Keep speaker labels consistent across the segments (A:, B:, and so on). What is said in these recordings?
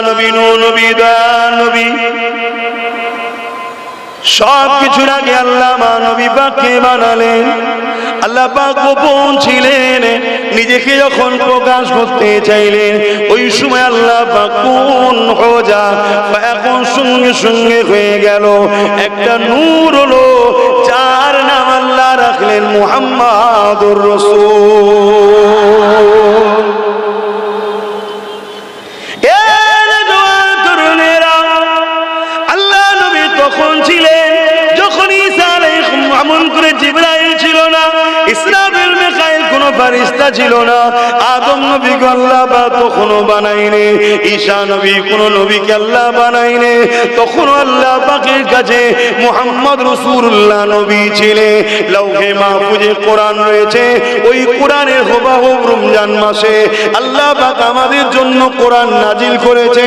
A: নবী, নূহ নবী, দয়ার নবী, সব কিছুর আগে আল্লাহ নবী পাককে বানালেন। আল্লাহ পাক গোপন ছিলেন, নিজেকে যখন প্রকাশ করতে চাইলেন ওই সময় আল্লাহ পাক কোন হোজা এখন সঙ্গে সঙ্গে হয়ে গেল একটা নূর হলো, যার নাম আল্লাহ রাখলেন মুহাম্মাদুর রাসূল। আল্লাহ নবী তখন ছিলেন যখন ঈসা আলাইহিস সালাম করে জিবরাইল ছিল না, ইসরাফিল মিকাইল কোন ফেরেশতা ছিল না, আদম নবীকে আল্লাহ তখনও বানায়নি, ঈসা নবী কোন নবীকে আল্লাহ বানায়নি, তখন আল্লাহ পাকের কাছে মুহাম্মদ রাসূলুল্লাহ নবী ছিলেন। লৌহে মাহফুজে কোরআন রয়েছে, ওই কোরআনের হুবহু রমজান মাসে আল্লাহ পাক আমাদের জন্য কোরআন নাজিল করেছে।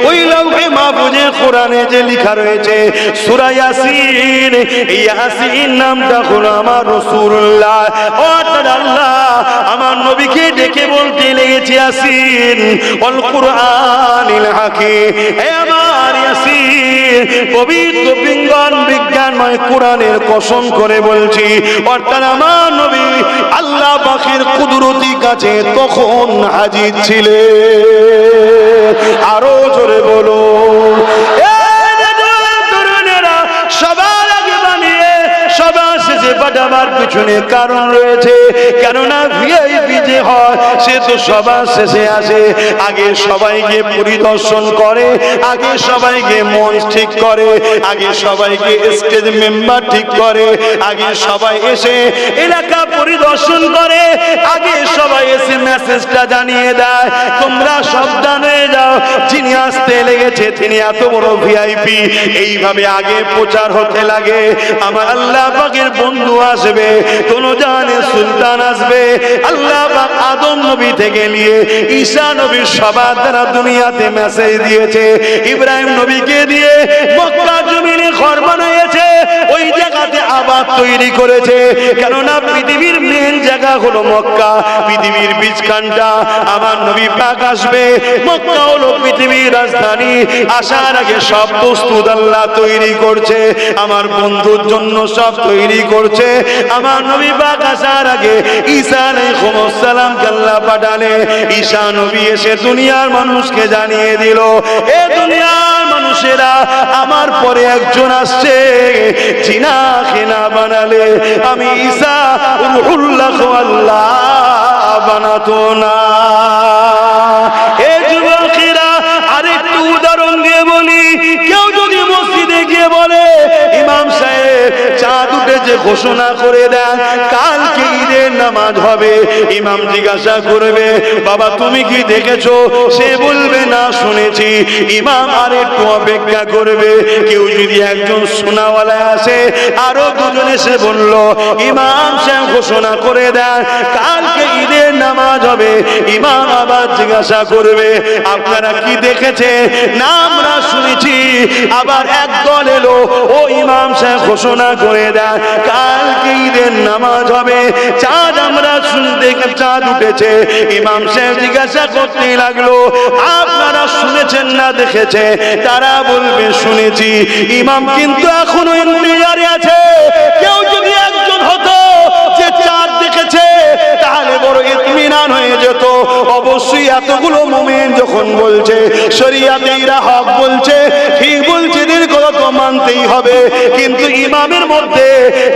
A: ওই লৌহে মাহফুজে কোরআনে যে লেখা রয়েছে সূরা ইয়াসিন, এই ইয়াসিন নামটা হলো আমার রাসূলুল্লাহ। অর্থাৎ আল্লাহ আমার নবীকে ডেকে বলতে লেগেছে ইয়াসিন ওয়াল কুরআনিল হাকীম, হে আমার ইয়াসিন, পবিত্র বিজ্ঞানময় কোরআনের কসম করে বলছি। অর্থাৎ আমার নবী আল্লাহ পাকের কুদরতি কাছে তখন হাজির ছিলেন। আরো জোরে বলো, সবার আগে বানিয়ে সবার শেষে পাঠাবার পিছনে কারণ রয়েছে, কেননা ভিআইপি যে হয় সে তো সবার শেষে আসে, আগে সবাইকে পরিদর্শন করে, আগে সবাইকে মঞ্চ ঠিক করে, আগে সবাইকে স্টেজ মেম্বার ঠিক করে, আগে সবাই এসে এলাকা পরিদর্শন করে, আগে সবাই এসে মেসেজটা জানিয়ে দেয় তোমরা সাবধান হয়ে যাও, যিনি আসতে লেগেছে তিনি এত বড় ভিআইপি। এইভাবে আগে প্রচার হতে লাগে। আমার আল্লাহ পাকের বন্ধু আসবে, দোনোজানে সুলতান আসবে। আল্লাহ পাক আদম নবী থেকে নিয়ে ঈসা নবীর সবার দ্বারা দুনিয়াতে মেসেজ দিয়েছে। ইব্রাহিম নবীকে দিয়ে মক্কা জমিনে ঘর বানিয়েছে, ওই জায়গাতে আবাদ তৈরি করেছে, কেননা পৃথিবীর মেন জায়গা হলো মক্কা, পৃথিবীর বীজখানটা আমার নবী পাক আসবে। মক্কা হলো পৃথিবীর রাজধানী, আসার আগে সব প্রস্তুত আল্লাহ তৈরি করছে, আমার বন্ধুর জন্য সব তৈরি করছে। আমার নবী পাক আসার আগে ঈসা আলাইহিস সালামকে আল্লাহ পাঠালে, ঈসা নবী এসে দুনিয়ার মানুষকে জানিয়ে দিল, এ দুনিয়ার মানুষেরা আমার পরে একজন আসছে, জিনাকে না বানালে আমি ঈসা রূহুল্লাহ আল্লাহ বানাতো না। এ যুবকেরা আরেকটু উদাহরণ দিয়ে বলি, কেউ যদি মসজিদে গিয়ে বলে ইমাম সাহেব চাঁদ উঠেছে ঘোষণা করে দেন কালকে ঈদের নামাজ হবে, ইমাম জিজ্ঞাসা করবে বাবা তুমি কি দেখেছো, সে বলবে না শুনেছি, ইমাম আর একটু অপেক্ষা করবে। কেউ যদি একজন সোনাওয়ালা আসে, আরো দুজন এসে বলল ইমাম সাহেব ঘোষণা করে দেন কালকে ঈদের নামাজ হবে, ইমাম আবার জিজ্ঞাসা করবে আপনারা কি দেখেছে, না আমরা শুনেছি। আবার একদল এলো, ও ইমাম সাহেব ঘোষণা করে দেন কালকে ঈদের নামাজ হবে, চাঁদ আমরা শুনতে চাঁদ উঠেছে। ইমাম সাহেব জিজ্ঞাসা করতে লাগলো আপনারা শুনেছেন না দেখেছে, তারা বলবে শুনেছি। ইমাম কিন্তু এখনো ইন্তজারে আছে। কেউ যদি একজন হতো যে চাঁদ দেখেছে তাহলে বড় ইতমিনান হয়ে যেত। অবশ্যই এতগুলো মুমিন যখন বলছে শরীয়তে এরা হক বলছে, ঠিক বলছে, এদের কথা তো মানতেই হবে, কিন্তু ইমামের মধ্যে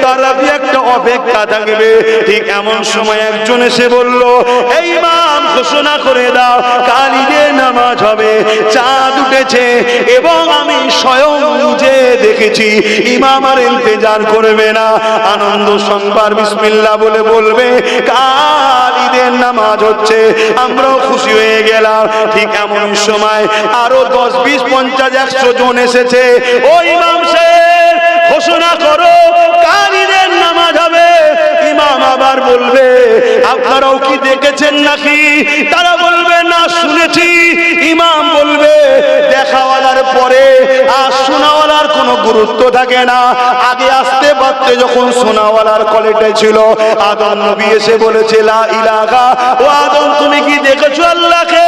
A: তারা একটা অপেক্ষা থাকবে। ঠিক এমন সময় একজন এসে বলল এই ইমাম ঘোষণা করে দাও কাল ঈদের নামাজ হবে, চাঁদ উঠেছে এবং আমি স্বয়ং নিজে দেখেছি। ইমাম আর ইন্তজার করবে না, আনন্দ সংবাদ বিসমিল্লাহ বলে বলবে কাল ঈদের নামাজ হচ্ছে, আমরাও খুশি হয়ে গেলাম। ঠিক এমন সময় আরো 10, 20, 50, 100 জন এসেছে, ও ইমাম সাহেব ঘোষণা করো কাল ঈদের নামাজ হবে। ইমাম আবার বলবে আপনারাও কি দেখেছেন নাকি, তারা বলবে না শুনেছি। ইমাম বলবে দেখাওয়ালার পরে আর শোনাওয়ালার কোনো গুরুত্ব থাকে না। আগে আসতে পারতে যখন শোনাওয়ালার কলেটে ছিল, আদম নবী এসে বলেছে লা ইলাহা, ও আদম তুমি কি দেখেছো আল্লাহকে,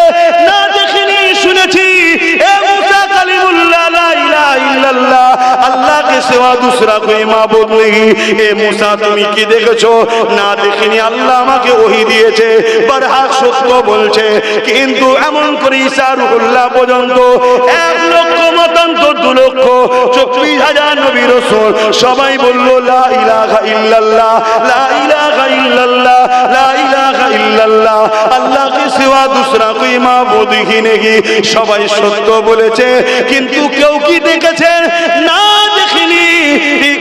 A: না দেখিনি শুনেছি। सिवा दूसरा कोई माबूद नहीं। ए मूसा তুমি কি দেখেছো? না দেখিনি, আল্লাহ আমাকে ওহী দিয়েছে, বরহাক সত্য বলছে। কিন্তু এমন করে ঈসা রূহুল্লাহ পর্যন্ত 1 লক্ষ মতান্তর 2 লক্ষ 24,000 নবী রাসূল সবাই বলল লা ইলাহা ইল্লাল্লাহ, লা ইলাহা ইল্লাল্লাহ, লা ইলাহা ইল্লাল্লাহ, আল্লাহ के सिवा दूसरा कोई माबूद ही नहीं। সবাই সত্য বলেছে, কিন্তু কেউ কি দেখেছে? না দেখিনি।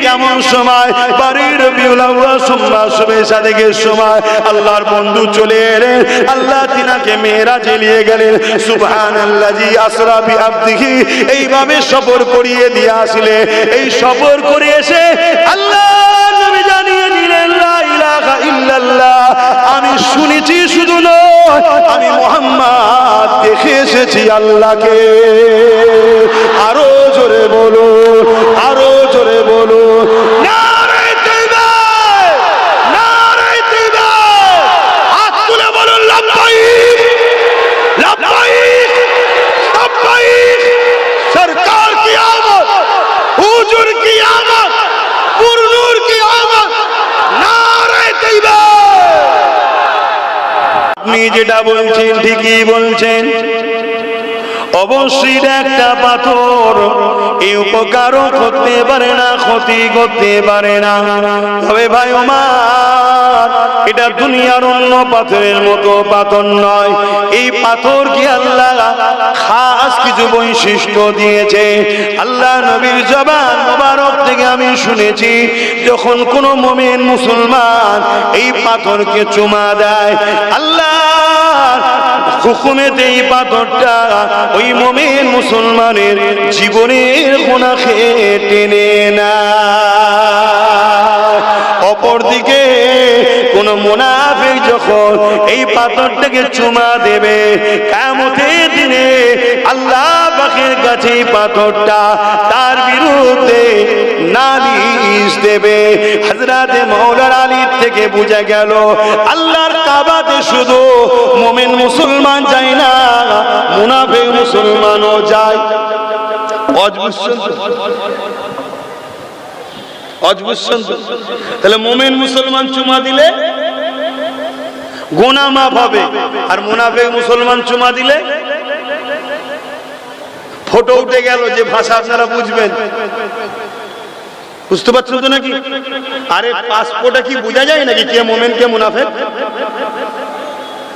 A: কেমন সময়? বাড়ির রবিউল আউয়াল সুম্মা সাদেকের সময় আল্লাহর বন্ধু চলে এলেন, আল্লাহ তিনাকে মেরাজে নিয়ে গেলেন। সুবহানাল্লাযী আসরা বিআবদিহি, এইভাবে সফর করিয়ে দিয়ে আসলে, এই সফর করে এসে আল্লাহ নবী জানিয়ে দিলেন লা ইলাহা ইল্লাল্লাহ, আমি শুনেছি শুধু নয়, আমি মুহাম্মদ দেখে এসেছি আল্লাহকে। আরো জোরে বলো, আরো জোরে বলো, নারে তাকবীর, নারে তাকবীর, হাত তুলে বলুন লব্বাইক, লব্বাইক, লব্বাইক। সরকার কি আমত, হুজুর কি আমত, পুরনুর কি আমত, নারে তাকবীর। আপনি যেটা বলছেন ঠিকই বলছেন, অবশ্যই একটা পাথর এই উপকারও করতে পারে না, ক্ষতি করতে পারে না। তবে ভাই আমার, এটা দুনিয়ার অন্য পাথরের মতো পাথর নয়। এই পাথরকে আল্লাহ খাস কিছু বৈশিষ্ট্য দিয়েছে। আল্লাহ নবীর জবান মোবারক থেকে আমি শুনেছি, যখন কোন মুমিন মুসলমান এই পাথরকে চুমা দেয়, আল্লাহ হুকুমেতে এই পাথরটা ওই মুমিন মুসলমানের জীবনের গুনাহকে টেনে না। অপরদিকে কোন মুনাফিক যখন এই পাথরটাকে চুমা দেবে, কিয়ামতের দিনে আল্লাহ পাকের কাছে এই পাথরটা তার বিরুদ্ধে নালিশ দেবে। হযরতে মাওলানা আলী থেকে বোঝা গেল, আল্লাহর কাবাতে শুধু মুমিন মুসলমান যায় না, মুনাফিক মুসলমানও যায়। তাহলে মুমিন মুসলমান চুমা দিলে গুনাহ মাফ হবে, আর মুনাফিক মুসলমান চুমা দিলে ফটো উঠে গেল। যে ভাষা আপনারা বুঝবেন, বুঝতে পারছেন তো নাকি? আরে পাসপোর্টে কি বোঝা যায় নাকি কে মুমিন কে মুনাফিক?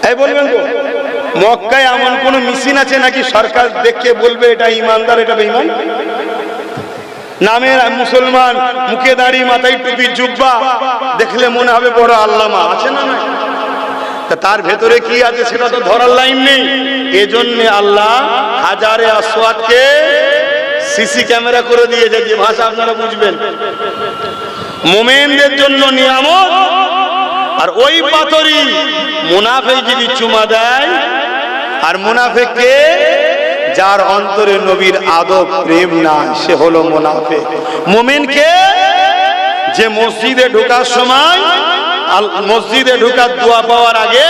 A: এই বলবেন তো, মক্কায় এমন কোন মেশিন আছে নাকি সরকার দেখে বলবে এটা ইমানদার এটা বেঈমান? নামের মুসলমান, মুখে দাড়ি, মাথায় টুপি, জুব্বা, দেখলে মনে হবে বড় আল্লামা, আছে না? তার ভেতরে কি আছে সেটা তো ধরার লাইন নেই। এজন্য আল্লাহ হাজারে আসওয়াদকে সিসি ক্যামেরা করে দিয়েছে। যে ভাষা আপনারা বুঝবেন, মুমিনদের জন্য নিয়ামত, আর ওই পাথরই মুনাফিক যদি চুমা দেয়, আর মুনাফিককে যার অন্তরে নবীর আদব প্রেম না, সে হলো মুনাফিক। মুমিনকে যে মসজিদে ঢোকার সময়, মসজিদে ঢোকার দোয়া পাওয়ার আগে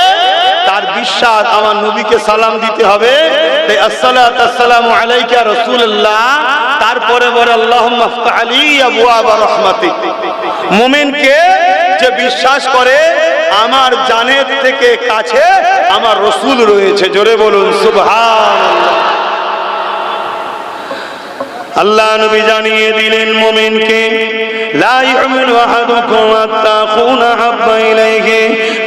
A: তার বিশ্বাস আমার নবীকে সালাম দিতে হবে, তাই আসসালাতু আসসালামু আলাইকা রাসূলুল্লাহ, তারপরে বলে আল্লাহুম্মা ইফতাহ লি আবওয়াব রাহমাতিক। মুমিনকে যে বিশ্বাস করে আমার জানের থেকে কাছে আমার রাসূল রয়েছে, জোরে বলুন সুবহানাল্লাহ। আল্লাহ নবী জানিয়ে দিলেন মুমিনকে, লা ইউমিনু আহাদুকুম হাত্তা আকুনা হাব্বা ইলাইহি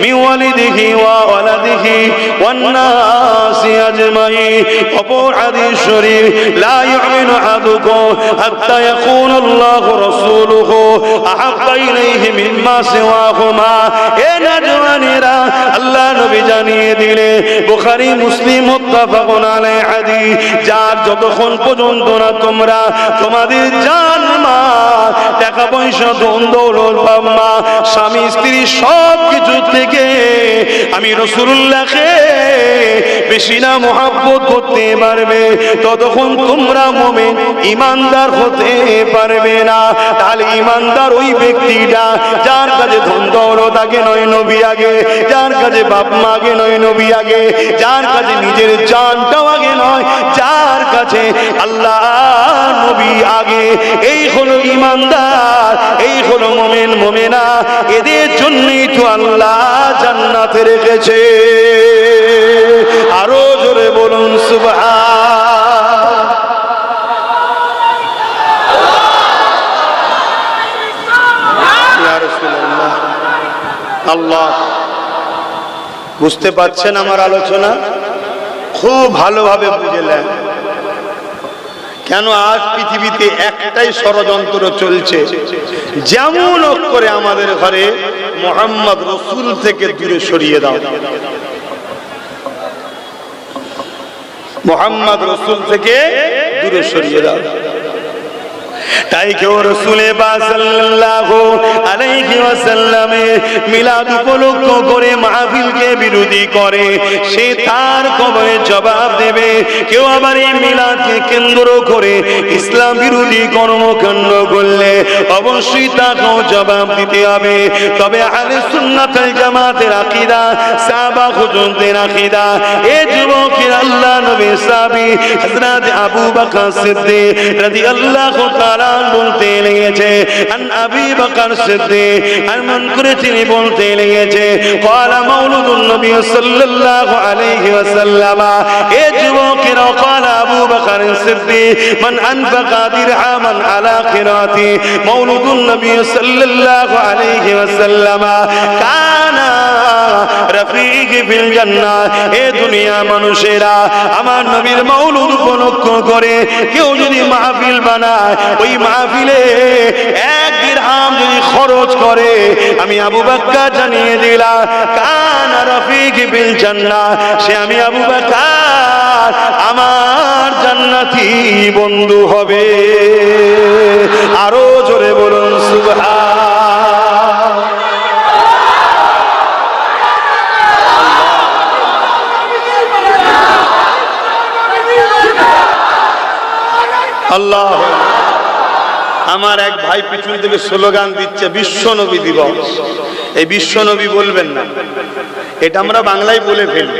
A: মিন ওয়ালিদিহি ওয়া ওয়ালাদিহি ওয়ান নাসি আজমাইন। অপর হাদিস শরীফ, লা ইউমিনু আহাদুকুম হাত্তা ইয়াকুনা আল্লাহু রাসূলুহু আহাব্বা ইলাইহি মিম্মা সিওয়াহুমা। এ নওজওয়ানেরা, আল্লাহ নবী জানিয়ে দিলেন, বুখারী মুসলিম মুত্তাফাকুন আলাইহি হাদিস, যার যতক্ষণ পর্যন্ত না তোমরা তোমাদের জান মাল, টাকা পয়সা, ধন দৌলত, বাবা, স্বামী, স্ত্রী সব কিছু থেকে আমি রাসূলুল্লাহকে বেশি না মহব্বত করতে পারবে, ততক্ষণ তোমরা মুমিন ইমানদার হতে পারবে না। তাহলে ইমানদার ওই ব্যক্তিটা যার কাছে ধন দৌলত আগে নয়, নবী আগে, যার কাছে বাপ মা আগে নয়, নবী আগে, যার কাছে নিজের জানটাও আগে নয়, যার কাছে আল্লাহ নবী নবী আগে। এই হলো ঈমানদার, এই হলো মুমিন মুমিনা, এদের জন্যই তো আল্লাহ জান্নাতে রেখেছে। আরো জোরে বলুন সুবহান। ইয়া রাসূলুল্লাহ, আল্লাহ বুঝতে পারছেন আমার আলোচনা? খুব ভালোভাবে বুঝলেন। কেন আজ পৃথিবীতে একটাই ষড়যন্ত্র চলছে, যেমন করে আমাদের ঘরে মুহাম্মদ রাসূল থেকে দূরে সরিয়ে দাও, মুহাম্মদ রাসূল থেকে দূরে সরিয়ে দাও। তাই কেউ রাসূলে পাক সাল্লাল্লাহু আলাইহি ওয়াসাল্লামে মিলাদ উপলক্ষ করে মাহফিলকে বিরোধী করে, সে তার কবরে জবাব দেবে। কেউ আবার এই মিলাদকে কেন্দ্র করে ইসলাম বিরোধী কর্মকাণ্ড করলে অবশ্যই তাকেও জবাব দিতে হবে। তবে আহলে সুন্নাত ওয়াল জামাতের আকীদা, সাহাবা হুজুরদের আকীদা, এই যুবকের আল্লাহ নবীর সাহাবী হযরত আবু বকর সিদ্দিক রাদিয়াল্লাহু তাআলা বলতে লেগেছে, আন আবি বকর সিদ্দিক এমন করে তিনি বলতে লেগেছে, ক্বালা মাওলুদুন নবী সাল্লাল্লাহু আলাইহি ওয়াসাল্লাম, এ যুবকেরা, ক্বালা আবু বকর সিদ্দিক মান আনফাকা দিরহামান আলা কিরাতি মাওলুদুন নবী সাল্লাল্লাহু আলাইহি ওয়াসাল্লাম কানা রাফিকি ফিল জান্নাহ। এ দুনিয়া মানুষেরা, আমার নবীর মাওলুদ উপলক্ষ করে কেউ যদি মাহফিল বানায়, ওই মাহফিলে 1 দিরহাম যদি খরচ করে, আমি আবু বকর জানিয়ে দিলাম, কানা রাফিকি ফিল জান্নাহ, সে আমি আবু বকর আমার জান্নাতি বন্ধু হবে। আরো জোরে বলুন সুবহান। আল্লাহ। আমার এক ভাই পিছন থেকে স্লোগান দিচ্ছে বিশ্ব নবী দিবস। এই বিশ্ব নবী বলবেন না, এটা আমরা বাংলায় বলে ফেলি।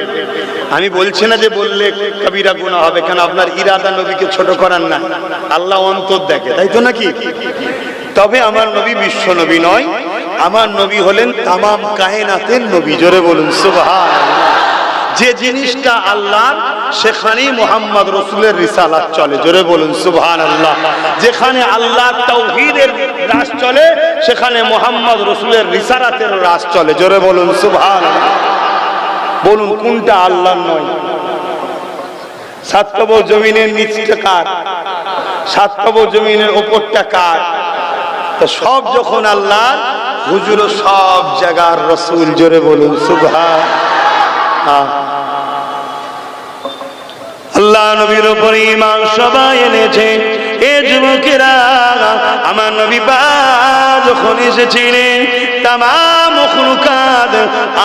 A: আমি বলছি না যে বললে কবিরা গুনাহ হবে, কেন আপনার ইরাদা নবীকে ছোট করার না, আল্লাহ অন্তর দেখে, তাই তো নাকি? তবে আমার নবী বিশ্ব নবী নয়, আমার নবী হলেন তামাম কায়নাতের নবী। জোরে বলুন সুবহানাল্লাহ। যে জিনিসটা আল্লাহর, সেখানেই মুহাম্মদ রাসূলের রিসালাত চলে। জোরে বলুন সুবহানাল্লাহ। যেখানে আল্লাহর তাওহীদের রাজ চলে, সেখানে মুহাম্মদ রাসূলের রিসালাতের রাজ চলে। জোরে বলুন সুবহানাল্লাহ। বলুন কোনটা আল্লাহর নয়? 7 কবর জমিনের নিচটা কার? 7 কবর জমিনের উপরটা কার? তো সব যখন আল্লাহর, হুজুর সব জায়গার রাসূল। জোরে বলুন সুবহানাল্লাহ। আল্লাহ নবীর উপর ঈমান সবাই এনেছে। এ যুবকেরা, আমার নবী পাক যখন এসেছিলেন, তামাম মখলুকাত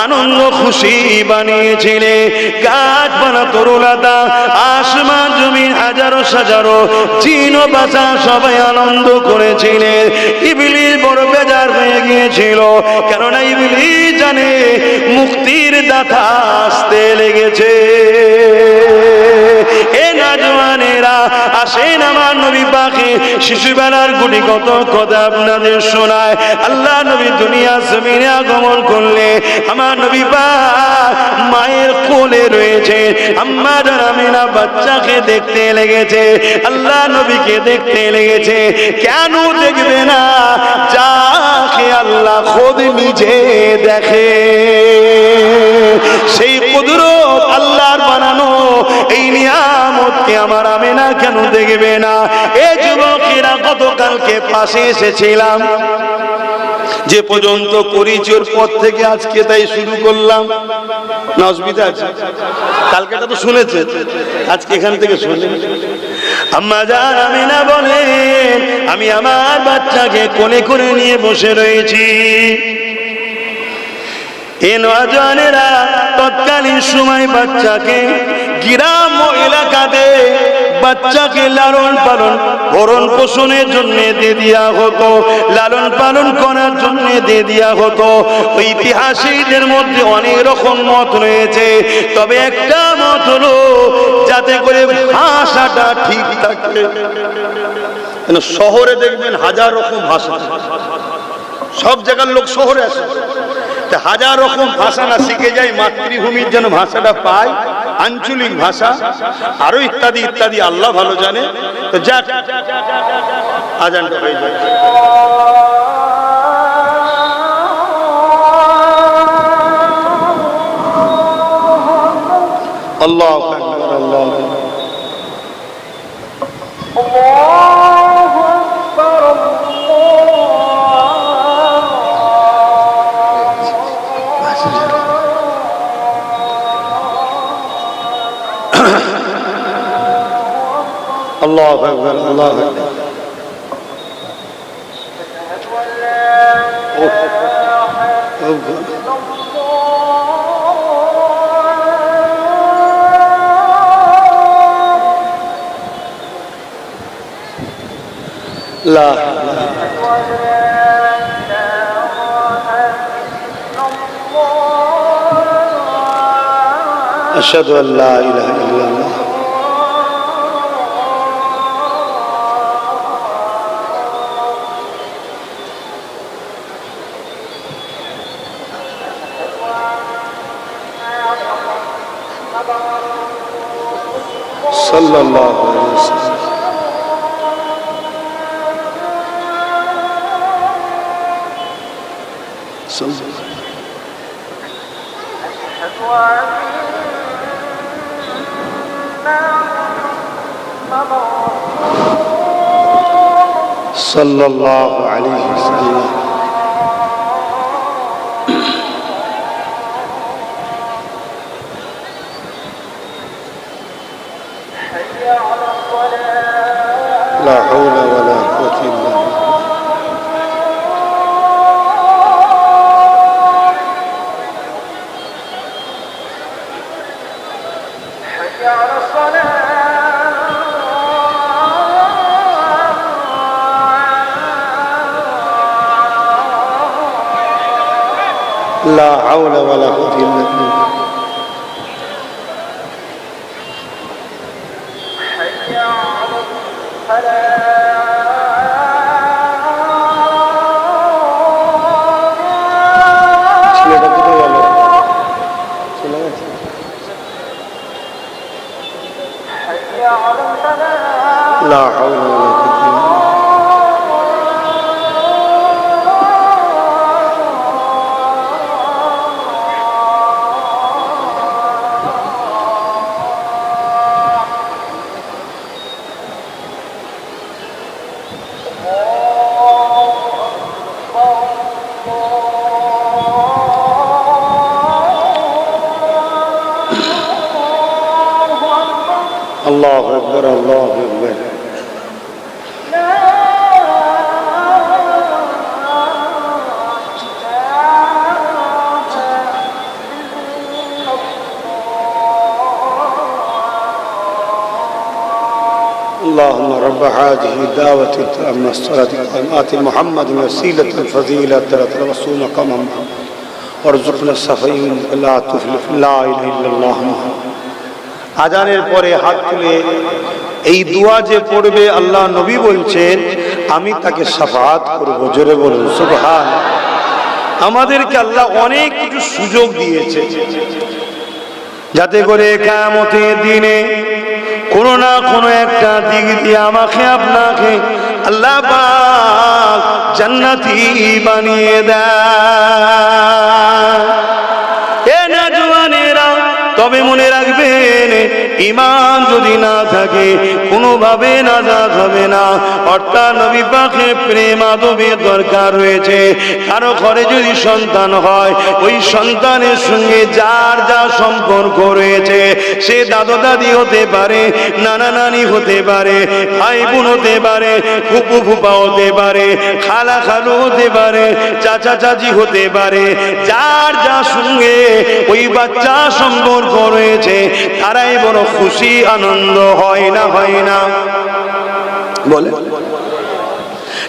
A: আনন্দ খুশি বানিয়েছিলেন। গাছপালা তরুলতা, আসমান জমিন, হাজারো হাজারো জিন ও বাশা সবাই আনন্দ করেছিলেন। ইবলিস বড় বেজার হয়ে গিয়েছিল, কেননা ইবলিস জানে মুক্তির দাতা আসতে লেগেছে। এ নওজওয়ানেরা, আসেন আমার নবী পাকে শিশুবেলার গুণিগত কথা আপনাদের শোনায়। আল্লাহ নবী দুনিয়া জমিনে আগমন করলে, আমার নবী পাক মায়ের কোলে রয়েছে। আম্মা জান আমিনা বাচ্চাকে দেখতে লেগেছে, আল্লাহ নবীকে দেখতে লেগেছে। কেন দেখবে না? যাকে আল্লাহ খোদ নিজে দেখে, সেই কুদরত আল্লাহর বানানো এই নিয়ামতকে আমার আমিনা কেন দেখবে না? এই যুবকেরা, গতকালকে পাশে এসেছিলাম, যে পর্যন্ত পরিচয়ের পর থেকে আজকে তাই শুরু করলাম। না অসুবিধা আছে? কালকেটা তো শুনেছে, আজকে এখান থেকে শুনে। আম্মা জান আমিনা বলেন, আমি আমার বাচ্চাকে কোলে করে নিয়ে বসে রয়েছি। এ নওজওয়ানেরা তৎকালীন সময় বাচ্চাকে গ্রাম্য এলাকাতে বাচ্চাকে লালন পালন ভরণ পোষণের জন্য দিয়ে দেওয়া হতো, লালন পালন করার জন্য দিয়ে দেওয়া হতো। ঐতিহাসিকদের মধ্যে অনেক রকম মত রয়েছে, তবে একটা মত হলো যাতে করে ভাষাটা ঠিক থাকে। শহরে দেখবেন হাজার রকম ভাষা, সব জায়গার লোক শহরে আসে, হাজার রকম ভাষা না শিখে যায়, মাতৃভূমির যেন ভাষাটা পায়, আঞ্চলিক ভাষা আরো ইত্যাদি ইত্যাদি, আল্লাহ ভালো জানে। তো যাক, আজানটা হয়ে যায়। আল্লাহু আকবার, আল্লাহু আকবার। আল্লাহু আকবার, আল্লাহু আকবার। لا أشهد أن لا إله إلا الله صلى الله عليه وسلم صلى الله عليه وسلم لا حول ولا قوة إلا بالله لا حول ولا قوة إلا بالله لا حول ولا قوة الله أكبر الله أكبر اللهم رب هذه الدعوة التامة الصلاة القائمة محمد وسيلة الفضيلة درجة رسول مقام وارزقنا الصفين لا تفلح لا إله إلا الله محمد। আজানের পরে হাত তুলে এই দোয়া যে পড়বে, আল্লাহ নবী বলছেন আমি তাকে শাফাআত করব। জোরে বলুন সুবহান। আমাদেরকে আল্লাহ অনেক কিছু সুযোগ দিয়েছে যাতে করে কিয়ামতের দিনে কোনো না কোনো একটা দিক দিয়ে আমাকে আপনাকে আল্লাহ পাক জান্নাতি বানিয়ে দেয়। এ নওজওয়ানেরা, তবে মনে রাখবেন ঈমান যদি না থাকে কোনোভাবে নাজাত হবে না। অর্থাৎ নবী পাকের প্রেম আদবের দরকার রয়েছে। কারো ঘরে যদি সন্তান হয়, ওই সন্তানের সঙ্গে যার যা সম্পর্ক রয়েছে, সে দাদা দাদি হতে পারে, নানা নানি হতে পারে, ভাই বোন হতে পারে, ফুপু ফুপা হতে পারে, খালা খালু হতে পারে, চাচা চাচি হতে পারে, যার যা সঙ্গে ওই বাচ্চা সম্পর্ক রয়েছে তারাই বড় খুশি আনন্দ হয় না হয় না বলে?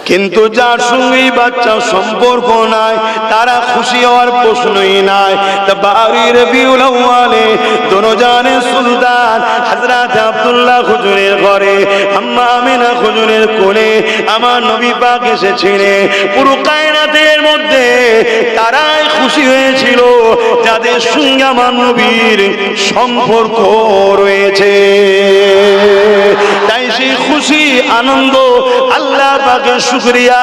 A: কিন্তু যার সঙ্গে বাচ্চা সম্পর্ক নাই তারা খুশি হওয়ার প্রশ্নই নাই। তা বাড়ির রবিউল আউয়ালে দোনোজানে সুলতান হযরত আব্দুল্লাহ হুজুরের ঘরে আম্মা আমিনা হুজুরের কোলে আমার নবী পাক এসেছিলেন। পুরো কায়নাতের মধ্যে তারাই খুশি হয়েছিল যাদের সঙ্গে আমার নবীর সম্পর্ক রয়েছে। তাই সেই খুশি আনন্দ আল্লাহ পাকের শুকরিয়া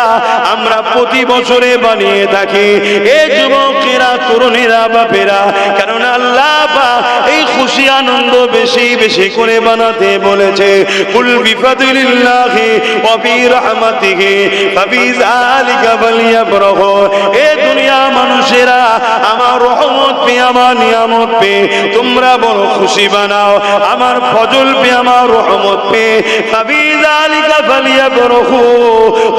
A: আমরা প্রতি বছরে বানিয়ে থাকি। এই যুবকেরা, তরুণেরা, বাপেরা, কারণ আল্লাহ পাক এই খুশি আনন্দ বেশি বেশি করে বানাতে বলেছে। কুল বিফাদিলিল্লাহি ওয়া বিরহমাতিহি ফাবিযালিকা ফালইফরাহু। এ দুনিয়া মানুষেরা, আমার রহমত পেয়ে, আমার নিয়ামত পেয়ে তোমরা বড় খুশি বানাও। আমার ফজল পেয়ে, আমার রহমত পেয়ে ফাবিযালিকা ফালইফরাহু,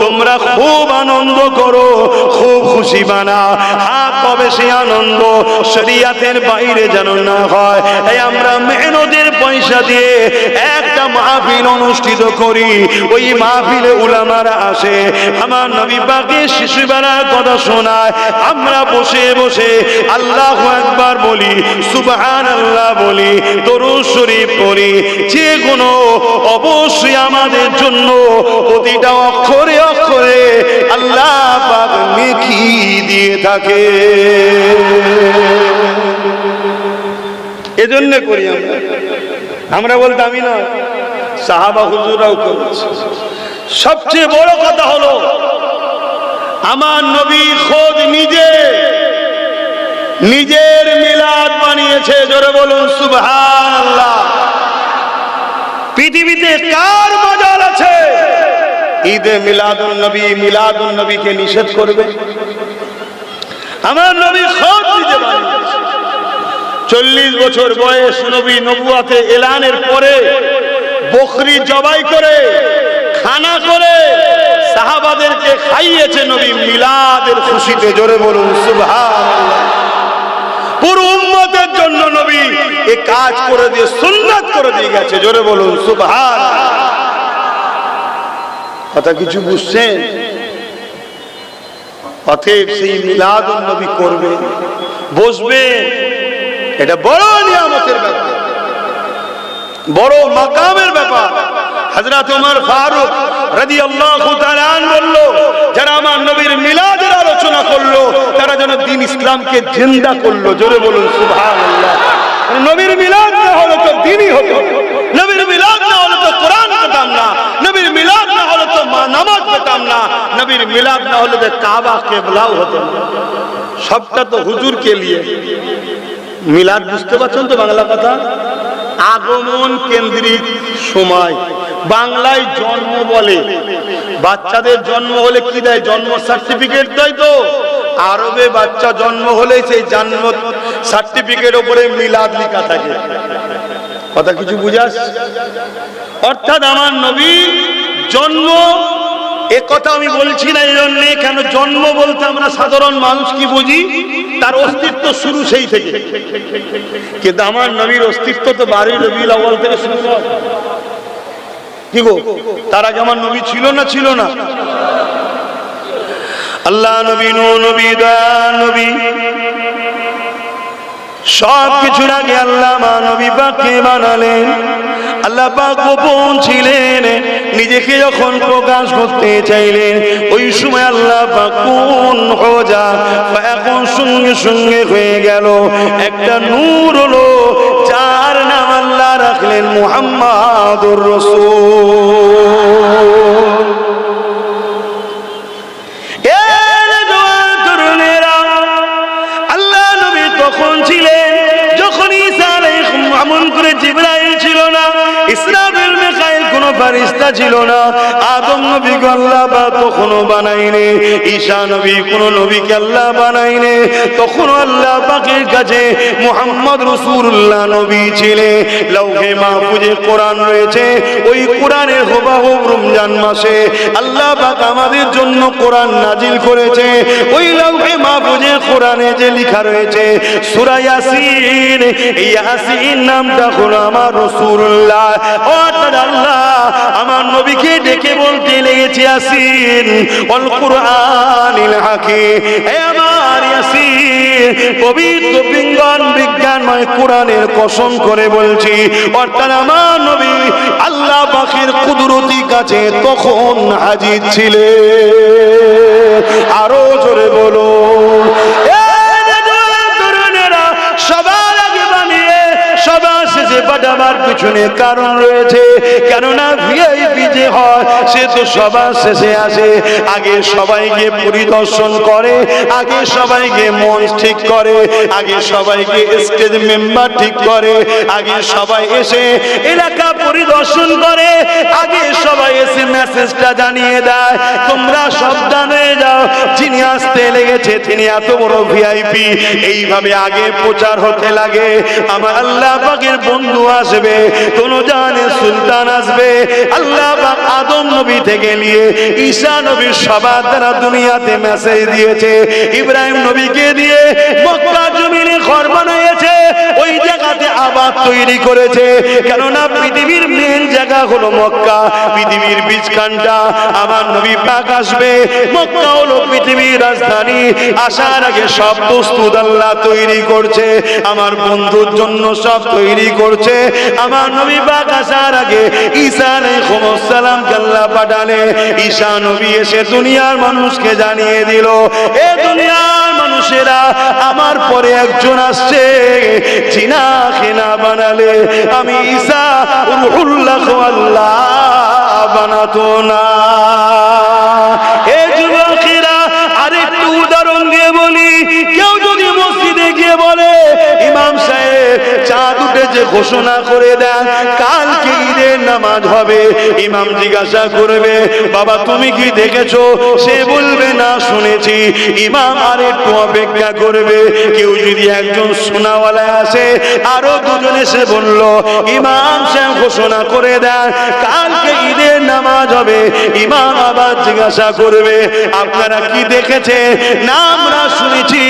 A: তোমরা খুব আনন্দ করো, খুব খুশি বানাও। হ্যাঁ, তবে সেই আনন্দ শরীয়তের বাইরে যেন না হয়। তাই আমরা মেহনতের পয়সা দিয়ে একটা মাহফিল অনুষ্ঠিত করি। ওই মাহফিলে উলামারা আসে, আমার নবী পাকের শিশুবেলার কথা শোনায়। আমরা বসে বসে আল্লাহু আকবার বলি, সুবহানাল্লাহ বলি, দরুদ শরীফ পড়ি। যে কোনো অবশ্যই আমাদের জন্য প্রতিটা অক্ষরে অক্ষরে আল্লাহ পাক নেকি দিয়ে থাকে। এজন্য করি আমরা বলতামই না, সাহাবা হুজুরাও করেছে। সবচেয়ে বড় কথা হলো আমার নবী খোদ নিজের মিলাদ বানিয়েছে। জোরে বলুন সুবহানাল্লাহ। পৃথিবীতে কার মজাল আছে ঈদে মিলাদুন নবীকে নিষেধ করবে? আমার নবী খোদ নিজে বানিয়েছে। 40 বছর বয়স নবী নবুয়াতে এলানের পরে বকরি জবাই করে খানা করে সাহাবাদেরকে খাইয়েছে নবী মিলাদের খুশিতে। জোরে বলুন সুবহানাল্লাহ। পুরো উম্মতের জন্য নবী এই কাজ করে দিয়ে সুন্নাত করে দিয়ে গেছে। জোরে বলুন সুবহানাল্লাহ। কথা কিছু বুঝছেন? অতএব সেই মিলাদুন নবী করবে, বসবে, এটা বড় নিয়ামতের ব্যাপার, বড় মাকামের ব্যাপার। হযরত ওমর ফারুক রাদিয়াল্লাহু তাআলা আনহু বলল, যারা আমার নবীর মিলাদের আলোচনা করলো তারা যেন দ্বীন ইসলামকে জিন্দা করলো। জোরে বলুন সুবহানাল্লাহ। নবীর মিলাদ না হলে তো দ্বীনই হতো, নবীর মিলাদ না হলে তো কোরআন পেতাম না, নবীর মিলাদ না হলে তো নামাজ পেতাম না, নবীর মিলাদ না হলে তো কাবা কিবলাও হতো না। সবটা তো হুজুরকে নিয়ে মিলাদ। বুঝতে পারছেন তো বাংলা কথা? আগমন কেন্দ্রিক সময়। বাংলায় জন্ম বলে, বাচ্চাদের জন্ম হলে কি দেয়? জন্ম সার্টিফিকেট দেয়। তো আরবে বাচ্চা জন্ম হলে সেই জন্ম সার্টিফিকেট উপরে মিলাদ লেখা থাকে। কথা কিছু বুঝাস? অর্থাৎ আমার নবী জন্ম, এ কথা আমি বলছি না এই জন্যে, কেন জন্ম বলতে আমরা সাধারণ মানুষ কি বুঝি? তার অস্তিত্ব শুরু সেই থেকে। কিন্তু আমার নবীর অস্তিত্ব তো 12 রবিউল আউয়াল থেকে শুরু হয়। কি গো, তার আগে আমার নবী ছিল না? ছিল না? আল্লাহ নবী, নবী, দয়ার নবী, সব কিছুর আগে আল্লাহ নবী পাককে বানালেন। আল্লাহ পাক গোপন ছিলেন, নিজেকে যখন প্রকাশ করতে চাইলেন ওই সময় আল্লাহ পাক কোন হজা এখন সঙ্গে সঙ্গে হয়ে গেল একটা নূর হলো, যার নাম আল্লাহ রাখলেন মুহাম্মাদুর রাসূল। আল্লাহ নবী তখন ছিলেন যখন ঈসা আলাইহিস সালাম আমন করে জিবরাইল ছিল না, ইসরাফিল মিকাইল কোনো ফেরেশতা ছিল না, আদম নবীকে আল্লাহ তখনও বানায়নি, ঈসা নবী কোন নবীকে আল্লাহ বানায়নি, তখন আল্লাহ পাকের কাছে মুহাম্মদ রাসূলুল্লাহ নবী ছিলেন। লৌহে মাহফুজে কোরআন রয়েছে, ওই কোরআনের হুবহু রমজান মাসে আল্লাহ পাক আমাদের জন্য কোরআন নাজিল করেছে। ওই লৌহে মাহফুজে কোরআনে যে লেখা রয়েছে সূরা ইয়াসিন, এই ইয়াসিন নামটা হলো আমার রাসূলুল্লাহ। অর্থাৎ আল্লাহ আমার নবীকে ডেকে বলতে লেগেছে ইয়াসিন ওয়াল কুরআনিল হাকীম, হে আমার ইয়াসিন, পবিত্র বিজ্ঞানময় কোরআনের কসম করে বলছি। অর্থাৎ আমার নবী আল্লাহ পাকের কুদরতি কাছে তখন হাজির ছিলেন। আরো জোরে বলো, সবার আগে বানিয়ে সবার শেষে পাঠাবার পিছনে কারণ রয়েছে। কেননা ভিআইপি যে হয় সে তো সবার শেষে আসে, আগে সবাইকে পরিদর্শন করে, আগে সবাইকে মঞ্চ ঠিক করে, আগে সবাইকে স্টেজ মেম্বার ঠিক করে, আগে সবাই এসে এলাকা পরিদর্শন করে, আগে সবাই এসে মেসেজটা জানিয়ে দেয় তোমরা সাবধান হয়ে যাও, যিনি আসতে লেগেছে তিনি এত বড় ভিআইপি। এইভাবে আগে প্রচার হতে লাগে। আমার আল্লাহ পাকের বন্ধু আসবে, দোনোজানে সুলতান আসবে। আল্লাহ পাক আদম নবী থেকে নিয়ে ঈসা নবীর সবার দ্বারা দুনিয়াতে মেসেজ দিয়েছে। ইব্রাহিম নবীকে দিয়ে মক্কা জমিনে ঘর বানিয়েছে, ওই জায়গাতে আবাদ তৈরি করেছে। কেননা পৃথিবীর মেন জায়গা হলো মক্কা, পৃথিবীর বীজখানটা আমার নবী পাক আসবে। মক্কা হলো পৃথিবীর রাজধানী। আসার আগে সব প্রস্তুত আল্লাহ তৈরি করছে, আমার বন্ধুর জন্য সব তৈরি করছে। আমার নবী পাক আসার আগে ঈসা আলাইহিস সালাম আল্লাহ পাঠালে, ঈসা নবী এসে দুনিয়ার মানুষকে জানিয়ে দিল, এ দুনিয়ার মানুষেরা আমার পরে একজন আসছে, জিনাকে না বানালে আমি ঈসা রূহুল্লাহ আল্লাহ বানাতো না। এ যুবকেরা আরেকটু উদাহরণ দিয়ে বলি, কেউ যদি মসজিদে গিয়ে বলে ইমাম সাহেব চাঁদ উঠেছে ঘোষণা করে দেন কালকে ঈদের নামাজ হবে, ইমাম জিজ্ঞাসা করবে বাবা তুমি কি দেখেছো? সে বলবে না শুনেছি। ইমাম আর একটু অপেক্ষা করবে। কেউ যদি একজন সোনাওয়ালা আসে, আরো দুজন এসে বলল ইমাম সাহেব ঘোষণা করে দেন কালকে ঈদের নামাজ হবে, ইমাম আবার জিজ্ঞাসা করবে আপনারা কি দেখেছে? না আমরা শুনেছি।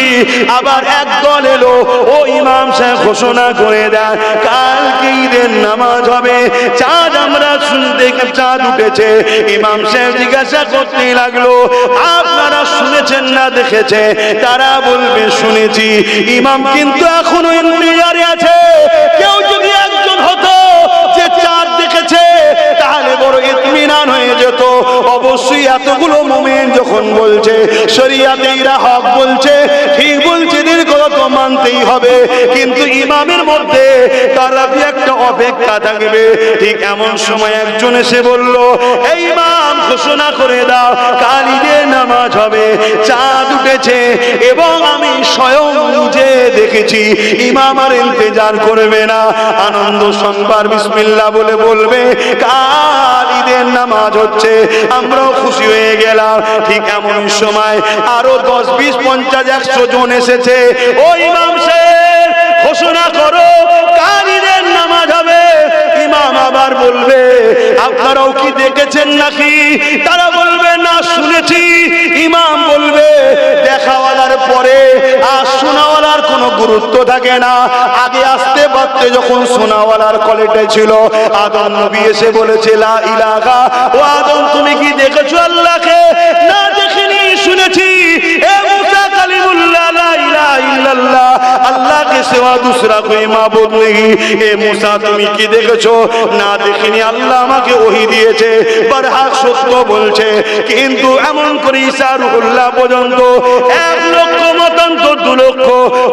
A: আবার একদল এলো, ও ইমাম সাহেব ঘোষণা করে দেন কালকে ঈদের নামাজ হবে, চাঁদ আমরা শুনতে চাঁদ উঠেছে। ইমাম সাহেব জিজ্ঞাসা করতে লাগলো আপনারা শুনেছেন না দেখেছে? তারা বলবে শুনেছি। ইমাম কিন্তু এখনো ইন্তজারে আছে। কেউ যদি একজন হতো যে চাঁদ দেখেছে তাহলে বড় ইতমিনান হয়ে যেত। অবশ্যই এতগুলো মুমিন যখন বলছে শরিয়াতে এরা হক বলছে, ঠিক বলছে, এদের কথা তো মানতেই হবে, কিন্তু ইমামের মধ্যে তারা একটা অপেক্ষা থাকবে। ঠিক এমন সময় একজন এসে বলল এই ইমাম ঘোষণা করে দাও কাল ঈদের নামাজ হবে, চাঁদ উঠেছে এবং আমি স্বয়ং নিজে দেখেছি। ইমাম আর ইন্তজার করবে না, আনন্দ সংবাদ বিসমিল্লাহ বলে বলবে কাল ঈদের নামাজ হচ্ছে, আমরাও খুশি হয়ে গেলাম। ঠিক এমন সময় আরো 10, 20, 50, 100 জন এসেছে। ও ইমাম সাহেব ঘোষণা করো কাল ঈদের নামাজ হবে। ইমাম আবার বলবে আপনারাও কি দেখেছেন নাকি? তারা বলবে না শুনেছি। ইমাম বলবে দেখাওয়ালার পরে আর শোনাওয়ালার কোনো গুরুত্ব থাকে না। আগে আসতে পারতে যখন শোনাওয়ালার কলেটে ছিল, আদম নবী এসে বলেছে লা ইলাহা, ও আদম তুমি কি দেখেছো আল্লাহকে? না দেখিনি, শুনেছি। এ মুসা কালিমুল্লাহ লা ইলাহা ইল্লাল্লাহ, আল্লাহ के सिवा दूसरा कोई माबूद नहीं। ए मूसा তুমি কি দেখেছো? না দেখিনি, আল্লাহ আমাকে ওহী দিয়েছে। বরহাক সত্য বলছে, কিন্তু এমন করে ঈসা রূহুল্লাহ পর্যন্ত 1 লক্ষ মতান্তর 2 লক্ষ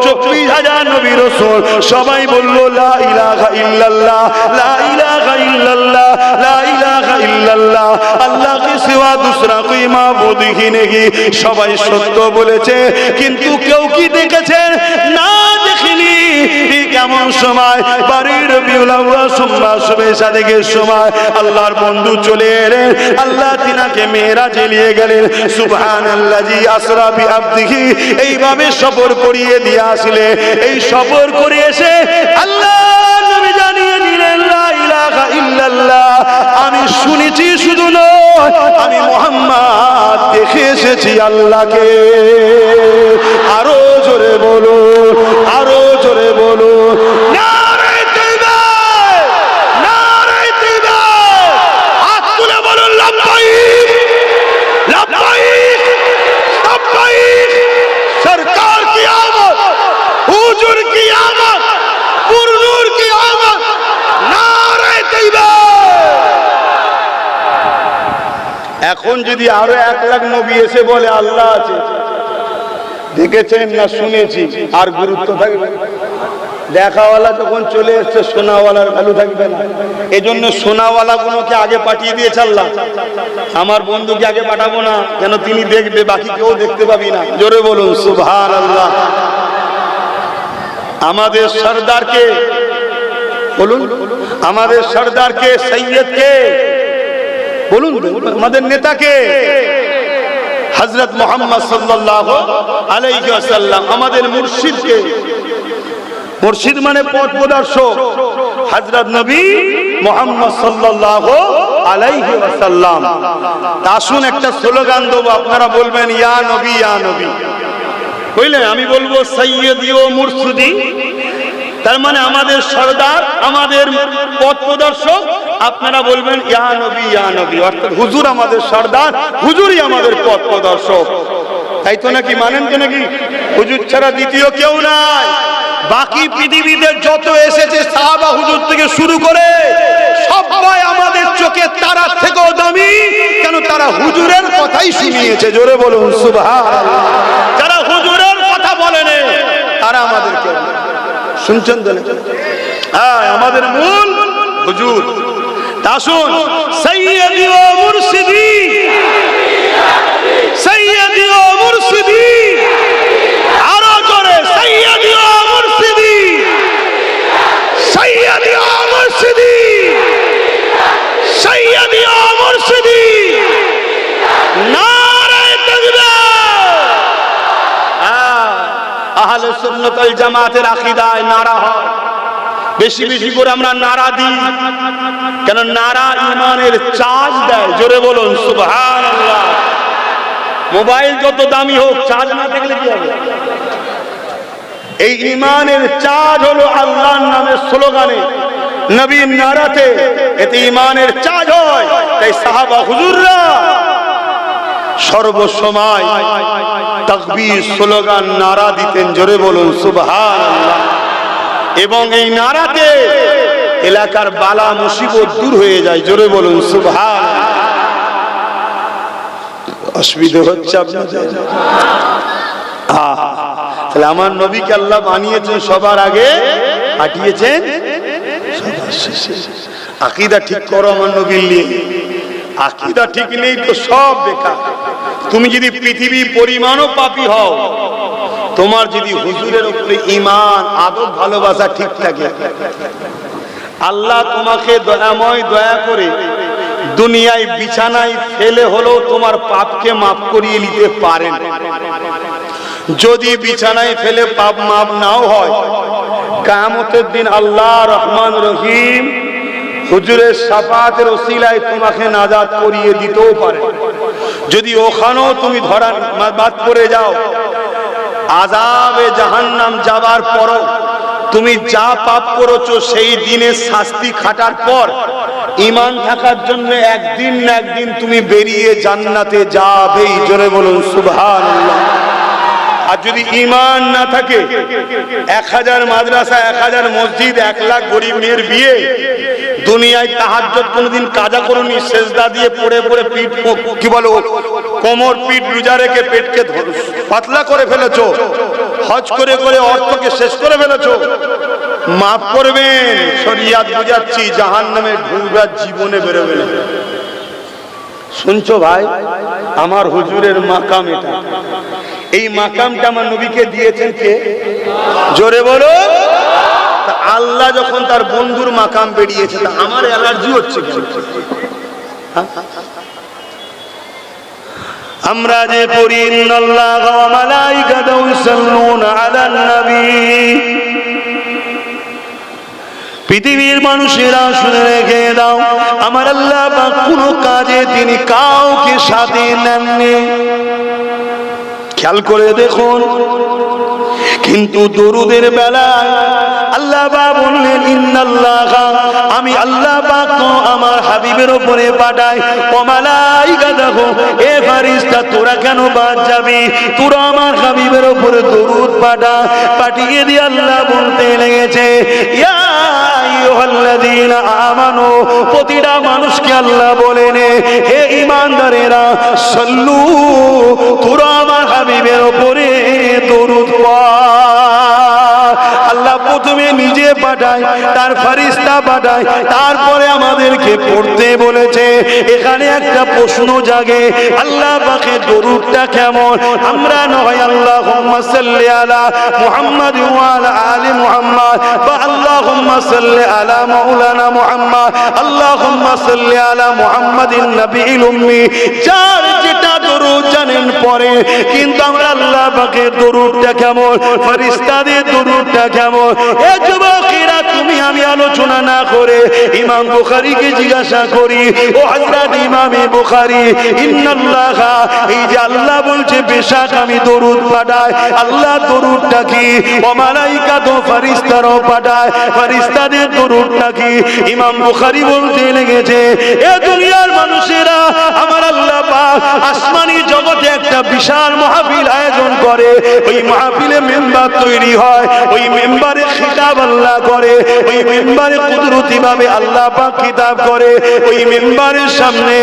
A: 24,000 নবী রাসূল সবাই বলল লা ইলাহা ইল্লাল্লাহ, লা ইলাহা ইল্লাল্লাহ, লা ইলাহা ইল্লাল্লাহ, আল্লাহ के सिवा दूसरा कोई माबूद ही नहीं। সবাই সত্য বলেছে, কিন্তু কেউ কি দেখেছে? না দেখিনি। ঠিক এমন সময় বাড়ির রবিউল আউয়াল সুবে সাদেকের সময় আল্লাহর বন্ধু চলে এলেন, আল্লাহ তিনাকে মেরাজে নিয়ে গেলেন। সুবহানাল্লাযী আসরা বিআবদিহি, এইভাবে সফর করিয়ে দিয়ে আসলে, এই সফর করে এসে আল্লাহ নবী জানিয়ে দিলেন লা ইলাহা ইল্লাল্লাহ, আমি শুনেছি শুধু নয়, আমি মুহাম্মদ দেখে এসেছি আল্লাহকে। আরো জোরে বলো, আরো জোরে বলো, নারে তাকবীর, নারে তাকবীর, হাত তুলে বলুন লাব্বাইক, লাব্বাইক, লাব্বাইক। সরকার কি আমত, হুজুর কি আমত, পুরনুর কি আমত, নারে তাকবীর। এখন যদি আরো 1 লাখ নবী এসে বলে আল্লাহ আছে, দেখেছেন না শুনেছি, আর গুরুত্ব থাকবে? দেখাওয়ালা যখন চলে এসছে সোনাওয়ালার ভ্যালু থাকবে না। এজন্য সোনাওয়ালা গুলোকে আগে পাঠিয়ে দিয়েছে আল্লাহ। আমার বন্ধুকে আগে পাঠাবো না, কেন তিনি দেখবে, বাকি কেউ দেখতে পাবি না। জোরে বলুন সুবহানাল্লাহ। আমাদের সরদারকে বলুন, আমাদের সরদারকে, সৈয়দকে বলুন, আমাদের নেতাকে হযরত মুহাম্মদ সাল্লাল্লাহু আলাইহি ওয়াসাল্লাম, আমাদের মুর্শিদকে, মুর্শিদ মানে পথ প্রদর্শক, হযরত নবী মুহাম্মদ সাল্লাল্লাহু আলাইহি ওয়াসাল্লাম। আসুন একটা স্লোগান দেব, আপনারা বলবেন ইয়া নবী ইয়া নবী, বুঝলেন? আমি বলবো সৈয়দি ও মুর্শিদি, তার মানে আমাদের সরদার, আমাদের পথ প্রদর্শক, আপনারা বলবেন ইয়া নবী ইয়া নবী, অর্থাৎ হুজুর আমাদের সরদার, হুজুরই আমাদের পথ প্রদর্শক। তাই তো নাকি? মানেন তো নাকি? হুজুর ছাড়া দ্বিতীয় কেউ নাই। বাকি পৃথিবীতে যত এসেছে সাহাবা হুজুর থেকে শুরু করে সবাই আমাদের চোখে তারার থেকেও দামি, কেন? তারা হুজুরের কথাই শুনিয়েছে। জোরে বলুন সুবহানাল্লাহ। যারা হুজুরের কথা বলেন তারা আমাদেরকে শুনছেন তো? হ্যাঁ, আমাদের মূল হুজুর। আসুন সৈয়দি ও মুর্শিদি, সৈয়দি ও মুর্শিদি, আরো জোরে সৈয়দি ও মুর্শিদি, সৈয়দি ও মুর্শিদি, সৈয়দি ও মুর্শিদি, নারে তাকবীর। আহলে সুন্নাত ওয়াল জামাতের আকীদায় নারা হয়, বেশি বেশি করে আমরা নারা দিই, কেন? নারা ঈমানের চার্জ দেয়। জোরে বলুন সুবহানাল্লাহ। মোবাইল যত দামি হোক, চার্জ না থাকলে কি হবে? এই ঈমানের চার্জ হলো আল্লাহর নামের স্লোগানে, নবীর নারাতে, এতে ঈমানের চার্জ হয়। তাই সাহাবা হুজুররা সর্বসময় তাকবীর, স্লোগান, নারা দিতেন। জোরে বলুন সুবহানাল্লাহ। এবং এই নারাতে এলাকার বালা মুসিবত দূর হয়ে যায়। জোরে বলুন সুবহানাল্লাহ। অসুবিধা হচ্ছে আপনাদের? তাহলে আমার নবীকে আল্লাহ বানিয়েছেন সবার আগে, পাঠিয়েছেন সবার শেষে। আকীদা ঠিক করো আমার নবীর নিয়ে। আকীদা ঠিক নেই তো সব বেকার। তুমি যদি পৃথিবী পরিমাণও পাপী হও, তোমার যদি হুজুরের উপরে ঈমান, আদব, ভালোবাসা ঠিক থাকে, আল্লাহ তোমাকে দয়াময় দয়া করে দুনিয়ায় বিছানায় ফেলে হলেও তোমার পাপকে মাফ করিয়ে নিতে পারেন। যদি বিছানায় ফেলে পাপ মাফ নাও হয়, কিয়ামতের দিন আল্লাহ রহমান রহিম হুজুরের শাফাআতের ওসিলায় তোমাকে নাজাত করিয়ে দিতেও পারে। যদি ওখানেও তুমি ধরা বাদ পড়ে যাও, আযাবে জাহান্নাম যাবার পরও তুমি যা পাপ করেছো সেই দিনের শাস্তি খাটার পর ঈমান থাকার জন্য একদিন না একদিন তুমি বেরিয়ে জান্নাতে যাবেই। জোরে বলুন সুবহানাল্লাহ। আর যদি ঈমান না থাকে, 1000 মাদ্রাসা, 1000 মসজিদ, 1 লাখ গরিব মেয়ের বিয়ে, দুনিয়ায় তাহাজ্জুদ কোনদিন কাজা করনি, সেজদা দিয়ে পড়ে পড়ে পিঠ, কি বলো, কোমর পিঠ রোজা রেখে পেটকে পাতলা করে ফেলেছো, হজ করে করে অর্থকে শেষ করে ফেলেছো, মাফ করবেন, শরিয়াত বুঝাচ্ছি, জাহান্নামে ঢুকবার জীবনে বেরোবে না। শুনছো ভাই? আমার হুজুরের মাকাম এটা। এই মাকামটা আমার নবীকে দিয়েছেন কে? জোরে বলো। তা আল্লাহ যখন তার বন্ধুর মাকাম বেরিয়েছে, তা আমার অ্যালার্জি হচ্ছে কেন? আমরা যে পড়ি ইন্নাল্লাহা ওয়া মালাইকাতাহু ইউসাল্লুনা আলান নবী, পৃথিবীর মানুষেরা শুনে রেখে দাও, আমার আল্লাহ পাক কোনো কাজে তিনি কাউকে সাথে নেননি। খেয়াল করে দেখুন, কিন্তু দরুদের বেলায় আল্লাহ পাক বললেন ইন্নাল্লাহা, আমি আল্লাহ পাক তো আমার হাবিবের উপরে পাঠাই, ও মালাইকাতাহু, এ ফেরেশতা তোরা কেন বাদ যাবি, তোরা আমার হাবিবের উপরে দরুদ পাঠা। পাঠিয়ে দিয়ে আল্লাহ বলতে লেগেছে ইয়া আইয়ুহাল্লাযীনা আমানু, প্রতিটা মানুষকে আল্লাহ বলেন হে ঈমানদারেরা, সাল্লু, তোরা আমার হাবিবের উপরে দরুদ পড়। আল্লাহ প্রথমে নিজে পাঠায়, তার ফেরেশতা পাঠায়, তারপরে আমাদেরকে পড়তে বলেছে। এখানে একটা প্রশ্ন জাগে, আল্লাহ পাকের দরুদটা কেমন? আমরা নয় আল্লাহুম্মা সাল্লি আলা মুহাম্মাদ ওয়া আলা আলি মুহাম্মাদ, বা আল্লাহুম্মা সাল্লি আলা মাওলানা মুহাম্মাদ, আল্লাহুম্মা সাল্লি আলা মুহাম্মাদিন নবিয়্যিল উম্মি, যার যেটা দরুদ জানেন পড়ে। কিন্তু আমরা আল্লাহ পাকের দরুদটা কেমন, ফেরেশতাদের দরুদটা কেমন? এ যুবকেরা, তুমি আমি আলোচনা না করে ইমাম বুখারীকে জিজ্ঞাসা করি, ও হযরত ইমামে বুখারী, ইন্নাল্লাহা, এই যে আল্লাহ বলছে বেশক আমি দরুদ পাঠাই, আল্লাহ দরুদটা কি? ও মালাইকাতু, ফেরেশতারাও পাঠায়, ফেরেশতাদের দরুদটা কি? ইমাম বুখারী বলতে লেগেছে এ দুনিয়ার মানুষেরা, আমার আল্লাহ পাক আসমানি জগতে একটা বিশাল মাহফিল আয়োজন করে, ওই মাহফিলে মেম্বার তৈরি হয়, ওই মেম্বারে খিতাব আল্লাহ করে, ওই মেম্বারে কুদরতি ভাবে আল্লাহ পাক খিতাব করে, ওই মেম্বারের সামনে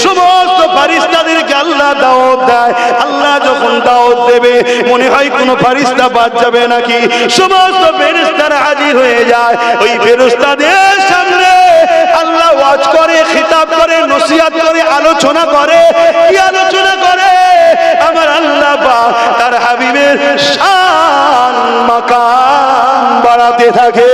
A: সমস্ত ফেরেশতাদেরকে আল্লাহ দাওয়াত দেয়। আল্লাহ যখন দাওয়াত দেবে, মনে হয় কোনো ফেরেশতা বাদ যাবে নাকি? সমস্ত ফেরেশতারা হাজির হয়ে যায়। ওই ফেরেশতাদের সামনে আল্লাহ ওয়াজ করে, খিতাব করে, নসিহত করে, আলোচনা করে। কি আলোচনা করে? আমার আল্লাহ পাক তার হাবিবের শান মাকাম বাড়াতে থাকে।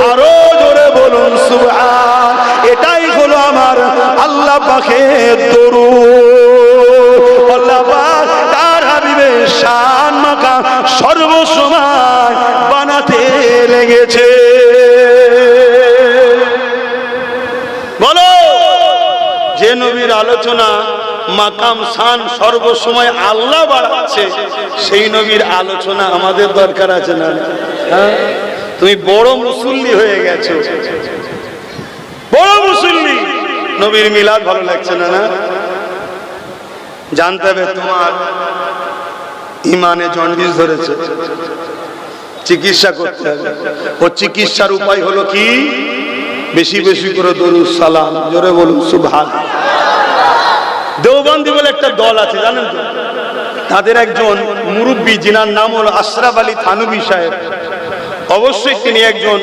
A: আরো জোরে বলুন সুবহান। এটাই হলো আমার আল্লাহ পাকের দরুদ। আল্লাহ পাক তার হাবিবের শান মাকাম সর্বসময় বানাতে লেগেছে। বলো, যে নবীর আলোচনা মাকাম শান সর্বসময় আল্লাহ বাড়াচ্ছে, সেই নবীর আলোচনা আমাদের দরকার আছে না? হ্যাঁ, তুমি বড় মুসল্লি হয়ে গেছো, বড় মুসল্লি, নবীর মিলাদ ভালো লাগছে না? না, জানতে হবে তোমার ইমানে জন্ডিস ধরেছে, চিকিৎসা করতে হবে। ও চিকিৎসার উপায় হলো কি? বেশি বেশি করে দরুদ সালাম, জোরে বলুন সুবহান। দেওবন্দি বলে একটা দল আছে, জানেন তো? তাদের একজন মুরব্বী, যিনার নাম হলো আশরাফ আলী থানভী সাহেব। অবশ্যই তিনি একজন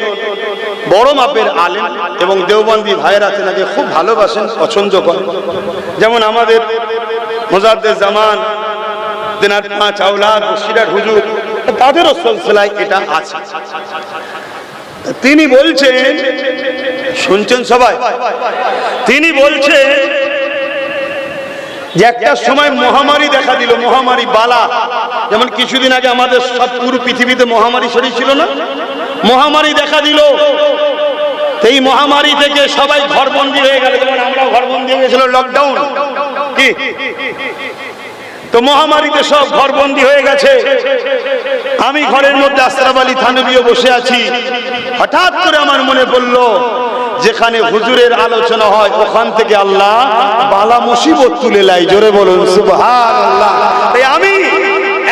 A: বড় মাপের আলেম, এবং দেওবন্দি ভাইয়েরা তেনাকে খুব ভালোবাসেন, পছন্দ করেন। যেমন আমাদের মুজাদ্দেদ জামান, তেনার 5 আওলাদ বসিরহাট হুজুর, তাদেরও সিলসিলায় এটা আছে। তিনি বলছেন, শুনছেন সবাই? তিনি বলছেন যে একটা সময় মহামারী দেখা দিল, মহামারী বালা। যেমন কিছুদিন আগে আমাদের সব পুরো পৃথিবীতে মহামারী ছড়িয়েছিল না? মহামারী দেখা দিল। এই মহামারী থেকে সবাই ঘরবন্দি হয়ে গেল, যেমন আমরাও ঘরবন্দি হয়ে গেছিল, লকডাউন। কি তো মহামারীতে সব ঘরবন্দি হয়ে গেছে। আমি ঘরের মধ্যে আশরাফ আলী থানভীও বসে আছি। হঠাৎ করে আমার মনে পড়লো, যেখানে হুজুরের আলোচনা হয় ওখান থেকে আল্লাহ বালা মুসিবত তুলে লাই। জোরে বলুন সুবহানাল্লাহ। তাই আমি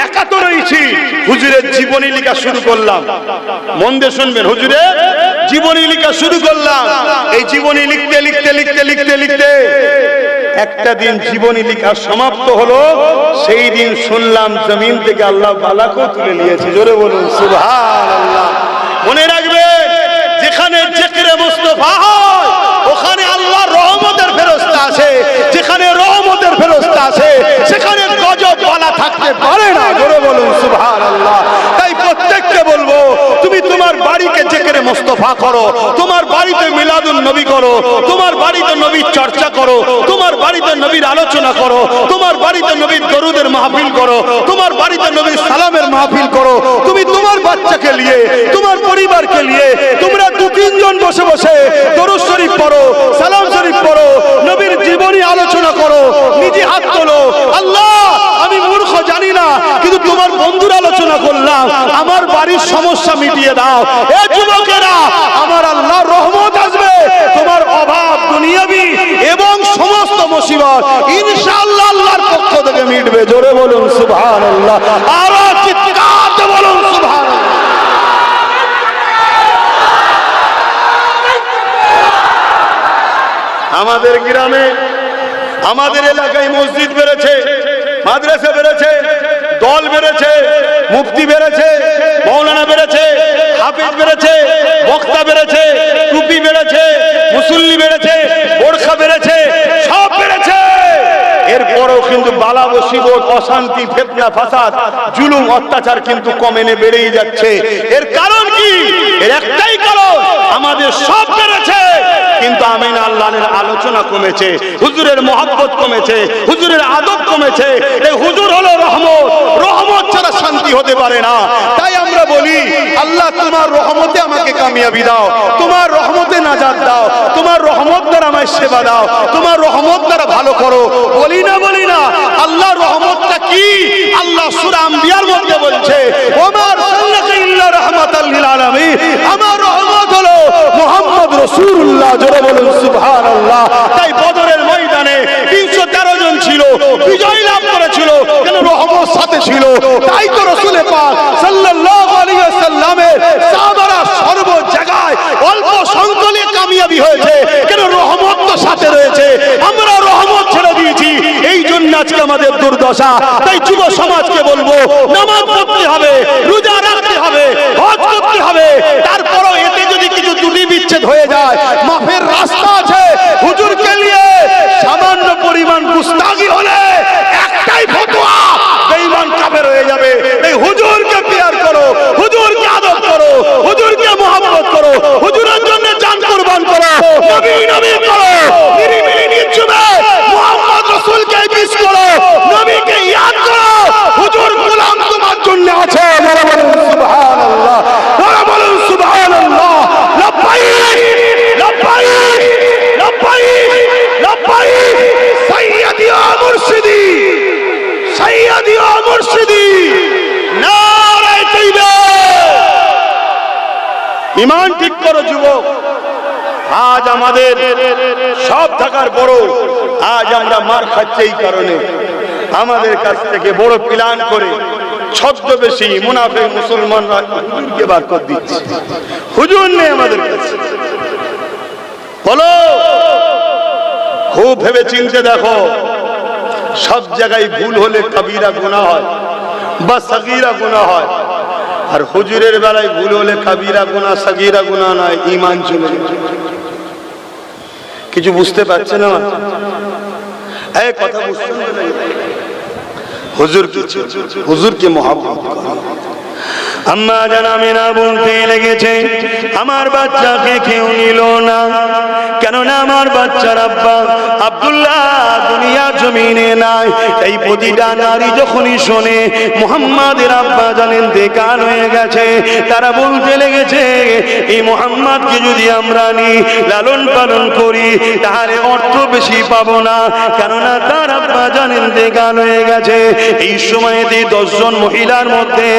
A: একা তো রয়েছি, হুজুরের জীবনী লেখা শুরু করলাম। মন দিয়ে শুনবেন, হুজুরের জীবনী লেখা শুরু করলাম। এই জীবনী লিখতে লিখতে লিখতে লিখতে লিখতে একটা দিন জীবনী লেখা সমাপ্ত হলো। সেই দিন শুনলাম জমিন থেকে আল্লাহ বালাকেও তুলে নিয়েছে। জোরে বলুন সুবহানাল্লাহ। মনে রাখবেন, যেখানে জিকিরে মুস্তাফা হয় ওখানে আল্লাহর রহমতের ফেরেশতা আছে। যেখানে রহমতের ফেরেশতা আছে সেখানে গজব বালা থাকতে পারে না। জোরে বলুন সুবহানাল্লাহ। তাই প্রত্যেককে বলবো, তুমি তোমার মুস্তাফা করো, তোমার বাড়িতে মিলাদুন নবী করো, তোমার বাড়িতে নবীর চর্চা করো, তোমার বাড়িতে নবীর আলোচনা করো, তোমার বাড়িতে নবীর দরুদের মাহফিল করো, তোমার বাড়িতে নবীর সালামের মাহফিল করো। তুমি তোমার বাচ্চাকে নিয়ে, তোমার পরিবারকে নিয়ে তোমরা 2-3 জন বসে বসে দরুদ শরীফ পড়ো, সালাম শরীফ পড়ো, নবীর জীবনী আলোচনা করো, নিজে হাত তোলো। আল্লাহ আমি মূর্খ জানি না, কিন্তু তোমার বন্ধুর আলোচনা করলাম, আমার বাড়ির সমস্যা মিটিয়ে দাও। এ যুবকেরা, আমার আল্লাহর রহমত আসবে, তোমার অভাব দুনিয়াবি এবং সমস্ত মুসিবত ইনশাআল্লাহ আল্লাহর পক্ষ থেকে মিটবে। জোরে বলুন সুবহানাল্লাহ, আরো চিৎকার দিয়ে বলুন সুবহানাল্লাহ। আমাদের গ্রামে, আমাদের এলাকায় মসজিদ বেড়েছে, মাদ্রাসা বেড়েছে, দল বেড়েছে, মুফতি বেড়েছে, মৌলানা বেড়েছে, হাফিজ বেড়েছে, বক্তা বেড়েছে, টুপি বেড়েছে, মুসল্লি বেড়েছে, বোরখা বেড়েছে, সব বেড়েছে। এরপরও কিন্তু বালা মুসিবত, অশান্তি, ফিতনা, ফাসাদ, জুলুম, অত্যাচার কিন্তু কমেনে বেড়েই যাচ্ছে। এর কারণ কি? এর একটাই কারণ, আমাদের সব বেড়েছে কিন্তু আমিন আল্লাহর আলোচনা কমেছে, হুজুরের মহব্বত কমেছে, হুজুরের আদব কমেছে। এই হুজুর হলো রহমত, রহমত ছাড়া শান্তি হতে পারে না। তাই আমরা বলি, আল্লাহ তোমার রহমতে আমাকে কামিয়াবি দাও, তোমার রহমতে নাজাত দাও, তোমার রহমত দ্বারা আমায় সেবা দাও, তোমার রহমত দ্বারা ভালো করো। বলি না আল্লাহর রহমতটা কি? আল্লাহ সূরা আম্বিয়ার মধ্যে বলছে, ওমা আরসালনাকা ইল্লা রাহমাতাল লিল আলামিন, আমার রহমত হলো মুহাম্মদ রাসূলুল্লাহ। জোরে বলুন সুবহানাল্লাহ। তাই বদরের ময়দানে 313 জন ছিল, বিজয় লাভ করেছিল, কেন? রহমত সাথে ছিল। তাই তো রাসূল পাক সাল্লাল্লাহু আলাইহি ওয়াসাল্লামের সাহাবারা সর্ব জায়গায় অল্প সংখ্যকে কামিয়াবি হয়েছে, কেন? রহমত তো সাথে রয়েছে। আমরা রহমত ছেড়ে দিয়েছি, এই জন্য আজকে আমাদের দুর্দশা। তাই যুব সমাজকে বলবো, নামাজ পড়তে হবে, রোজা রাখতে হবে, হজ করতে হবে। তারপরও এতে যদি কিছু ত্রুটি বিচ্ছেদ হয়ে যায়, মাফের রাস্তা আছে। হুজুরকে নিয়ে সামান্য পরিমাণ গুস্তাখি হলে একটাই ফতোয়া, বেঈমান কাফের হয়ে যাবে। এই হুজুরকে পিয়ার করো, হুজুরকে আদব করো, হুজুরকে মহব্বত করো, হুজুরের জন্য জান কুরবান করো, নবী নবী করো, নিরিবিলি নির্জনে মুহাম্মদ রাসূলকে মিস করো, নবীকে ইয়াদ করো। হুজুর গোলাম তোমার জন্য আছে। বলা বলুন সুবহানাল্লাহ, বলা বলুন সুবহানাল্লাহ। লব্বাইক লব্বাইক লব্বাইক লব্বাইক সাইয়্যিদি ওয়া মুরশিদি, সাইয়্যিদি ওয়া মুরশিদি, নারায়ে তাকবীর। ঈমান ঠিক করো যুবক। আজ আমাদের সব থাকার বড়, আজ আমরা মার খাচ্ছি এই কারণে, আমাদের কাছ থেকে বড় প্ল্যান করে ছদ্মবেশী মুনাফিক মুসলমানরা হুজুরকে বার করে দিচ্ছে। হুজুর নেই আমাদের কাছে। বলো, খুব ভেবে চিন্তে দেখো, সব জায়গায় ভুল হলে কবিরা গুনাহ হয় বা সগীরা গুনাহ হয়, আর হুজুরের বেলায় ভুল হলে কবিরা গুনাহ সগীরা গুনাহ নয়, ঈমান চলে যায়। কিছু বুঝতে পারছে না? এই কথা বুঝতে না, হুজুরকে মহব্বত করো। আম্মা জান আমিনা বলতে লেগেছে, আমার বাচ্চাকে কেউ নিল না, কেননা আমার বাচ্চার আব্বা আব্দুল্লাহ দুনিয়া জমিনে নাই। এই প্রতিটা নারী যখনই শোনে মুহাম্মাদের আব্বা জানেন ইন্তেকাল হয়ে গেছে, তারা বলতে লেগেছে, এই মুহাম্মাদকে যদি আমরা নিই, লালন পালন করি, তাহলে অর্থ বেশি পাবো না, কেননা তার আব্বা জানেন ইন্তেকাল হয়ে গেছে। এই সময়তে 10 জন মহিলার মধ্যে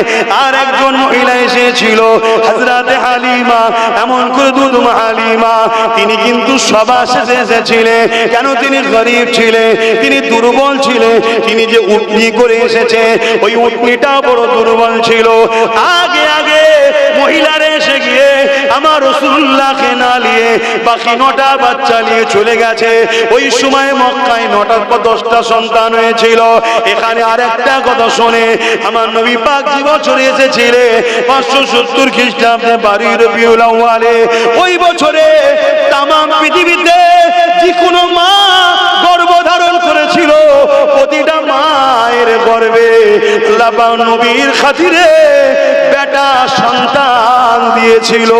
A: আর একজন মহিলা এসেছিল, হযরতে হালিমা। এমন করে দুধমা হালিমা, তিনি কিন্তু সবার শেষে এসেছিলেন। কেন? তিনি গরিব ছিলেন, তিনি দুর্বল ছিলেন। তিনি যে উটনি করে এসেছে, ওই উটনিটা বড় দুর্বল ছিল। আগে আগে মহিলারা এসে গিয়ে আমার রাসূলুল্লাহকে না নিয়ে বাকি 9টা বাচ্চা নিয়ে চলে গেছে। ওই সময় মক্কায় 9টার পর 10টা সন্তান হয়েছিল। এখানে আরেকটা কথা শুনে, আমার নবী পাক যে বছরে এসেছিলেন 570 খ্রিস্টাব্দে 12 রবিউল আউয়ালে, ওই বছরে তাম পৃথিবীতে যে কোনো মা গর্ভধারণ করেছিল, প্রতিটা মায়ের গর্ভে আল্লাহ পাক নবীর খাতিরে বেটা সন্তান দিয়েছিল।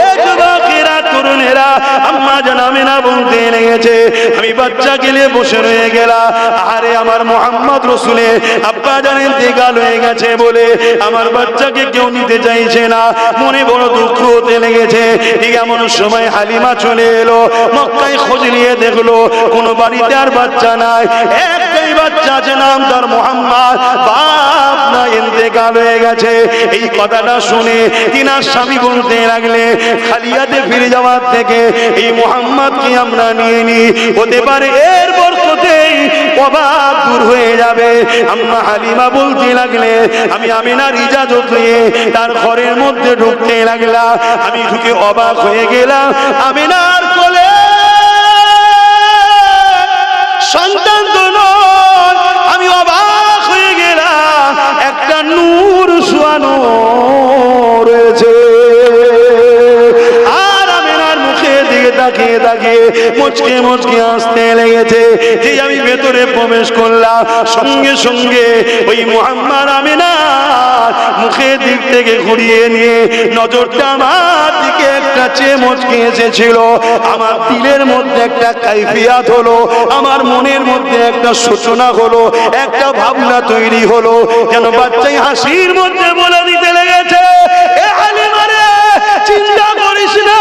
A: এই যুবকেরা, তরুণেরা, আম্মা জান আমিনা বলতে লেগেছে, আমি বাচ্চা গেলে বসে রয়ে গেলাম। আরে আমার মোহাম্মদ রসুলের আব্বা জান ইন্তেকাল হয়ে গেছে বলে আমার বাচ্চাকে কেউ নিতে চাইছে না, মনে বড় দুঃখ হতে লেগেছে। ঠিক এমন সময় হালিমা চলে এলো, মক্কায় খোঁজ নিয়ে দেখলো কোনো বাড়িতে আর বাচ্চা নাই, একটাই বাচ্চা আছে, নাম তার মোহাম্মদ, বাপ না ইন্তেকাল হয়ে গেছে। এই কথাটা শুনে তিনার স্বামী বলতে লাগলে, খালিয়াতে ফিরে যাওয়ার থেকে এই মোহাম্মদকে আমরা নিয়ে নি, হতে পারে এর বরকতেই অভাব দূর হয়ে যাবে। আম্মা হালিমা বলতে লাগলে, আমি আমিনার ইজাজত নিয়ে তার ঘরের মধ্যে ঢুকতে লাগলাম। আমি ঢুকে অবাক হয়ে গেলাম, আমিনার কোলে সন্তান তো নয়, আমি অবাক হয়ে গেলাম, একটা নূর শোয়ানো রয়েছে। আর আমিনার মুখের দিকে তাকিয়ে তাকিয়ে মুচকে মুচকে আসতে লেগেছে। যে আমি ভেতরে প্রবেশ করলাম, সঙ্গে সঙ্গে ওই মুহাম্মদ আমিনার মুখের দিক থেকে ঘুরিয়ে নিয়ে নজরটা আমার দিকে একটা চেয়ে মুচকে এসেছিল। আমার দিলের মধ্যে একটা কাইফিয়াত হলো, আমার মনের মধ্যে একটা সূচনা হলো, একটা ভাবনা তৈরি হলো, যেন বাচ্চাই হাসির মধ্যে বলে দিতে লেগেছে, এ হালিমা রে, চিন্তা করিস না,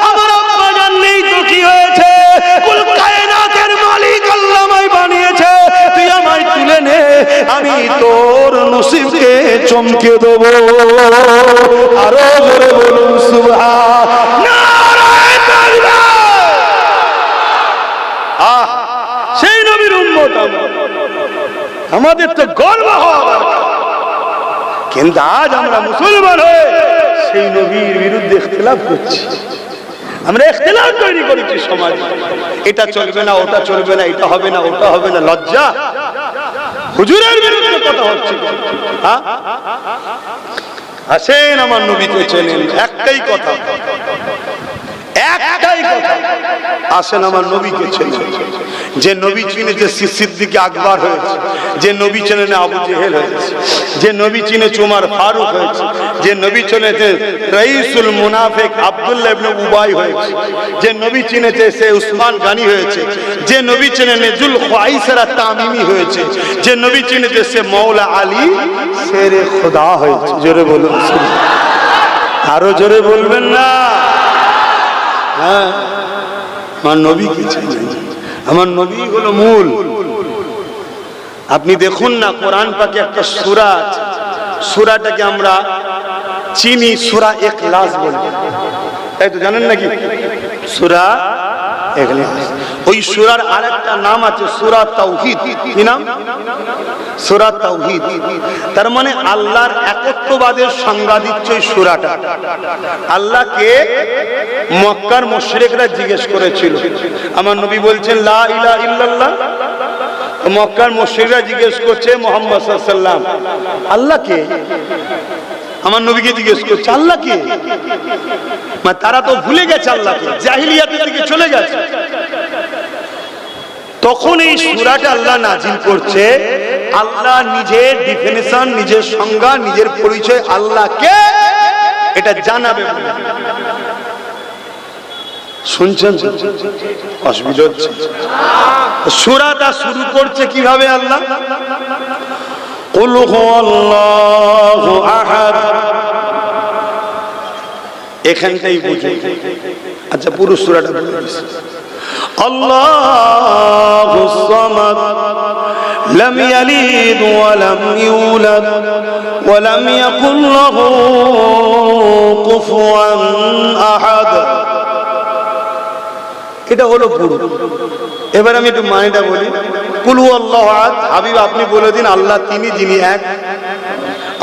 A: আমার আব্বা জান নেই তো কি হয়েছে, কুল কায়নাতের মালিক আল্লাহ আমায় বানিয়েছে, তুই আমায় তুলে নে, আমি তোর নসিবকে চমকে দেবো। আরো জোরে বলুন সুবহানাল্লাহ। সেই নবীর উম্মত আমাদের তো গর্ব হওয়া, কিন্তু আজ আমরা মুসলমান হয়ে সেই নবীর বিরুদ্ধে ইখতিলাফ করছি, আমরা ইখতিলাফ তৈরি করেছি সমাজ। এটা চলবে না, ওটা চলবে না, এটা হবে না, ওটা হবে না, লজ্জা। হুজুরের বিরুদ্ধে কথা হচ্ছে। আসেন আমার নবীকে চেনেন, একটাই কথা, একটাই কথা, আসেন আমার নবীকে চেনেন। যে নবী চিনেছে সিদ্দিক আকবর হয়েছে, যে নবী চেনে আবু জেহেল হয়েছে, যে নবী চিনেছে উমর ফারুক হয়েছে, যে নবী চিনেছে রাইসুল মুনাফিক আব্দুল্লাহ ইবনে উবাই হয়েছে, যে নবী চিনেছে সে উসমান গানি হয়েছে, যে নবী চিনে নেজুল খুয়াইসরা তামিমি হয়েছে, যে নবী চিনেছে সে মওলা আলী শেরে খোদা হয়েছে। জোরে বলুন, আরো জোরে বলবেন না? হ্যাঁ, আমার নবীকে চেনেন, আমার নবী হলো মূল। আপনি দেখুন না, কোরআন পাকে একটা সূরা আছে, সূরাটাকে আমরা চিনি সূরা ইখলাস বলি, তাই তো জানেন নাকি? সূরা ইখলাস। ওই সূরার আরেকটা নাম আছে সূরা তাওহীদ। কি নাম? সূরা তাওহীদ। তার মানে আল্লাহর একত্ববাদের সংজ্ঞা দিচ্ছে ওই সূরাটা। আল্লাহকে মক্কার মুশরিকরা জিজ্ঞেস করেছিল, আমার নবী বলছেন লা ইলাহা ইল্লাল্লাহ, মক্কার মুশরিকরা জিজ্ঞেস করছে মুহাম্মদ সাল্লাল্লাহু আলাইহি ওয়াসাল্লাম আল্লাহ কে? আমার নবীকে জিজ্ঞেস করছে আল্লাহ কে? মানে তারা তো ভুলে গেছে আল্লাহকে, জাহিলিয়াতের দিকে চলে গেছে। তখন এই সূরাটা আল্লাহ নাজিল করছে, আল্লাহ নিজের ডিফিনিশন, নিজের সংজ্ঞা, নিজের পরিচয় আল্লাহকে এটা জানাবে। শুনছেন? অসুবিধা হচ্ছে? সূরাটা শুরু করছে কিভাবে? আল্লাহ কুল হুয়াল্লাহু আহাদ, এখানটাই বুঝুন। আচ্ছা, পুরো সূরাটা বলে দিচ্ছি। আল্লাহুস সামাদ লাম ইয়ালিদ ওয়া লাম ইউলাদ ওয়া লাম ইয়াকুল লাহু কুফুয়ান আহাদ। এটা হলো পুরো। এবার আমি একটু মানেটা বলি। কুল হুয়াল্লাহু আহাদ, হাবিব আপনি বলে দিন আল্লাহ তিনি যিনি এক।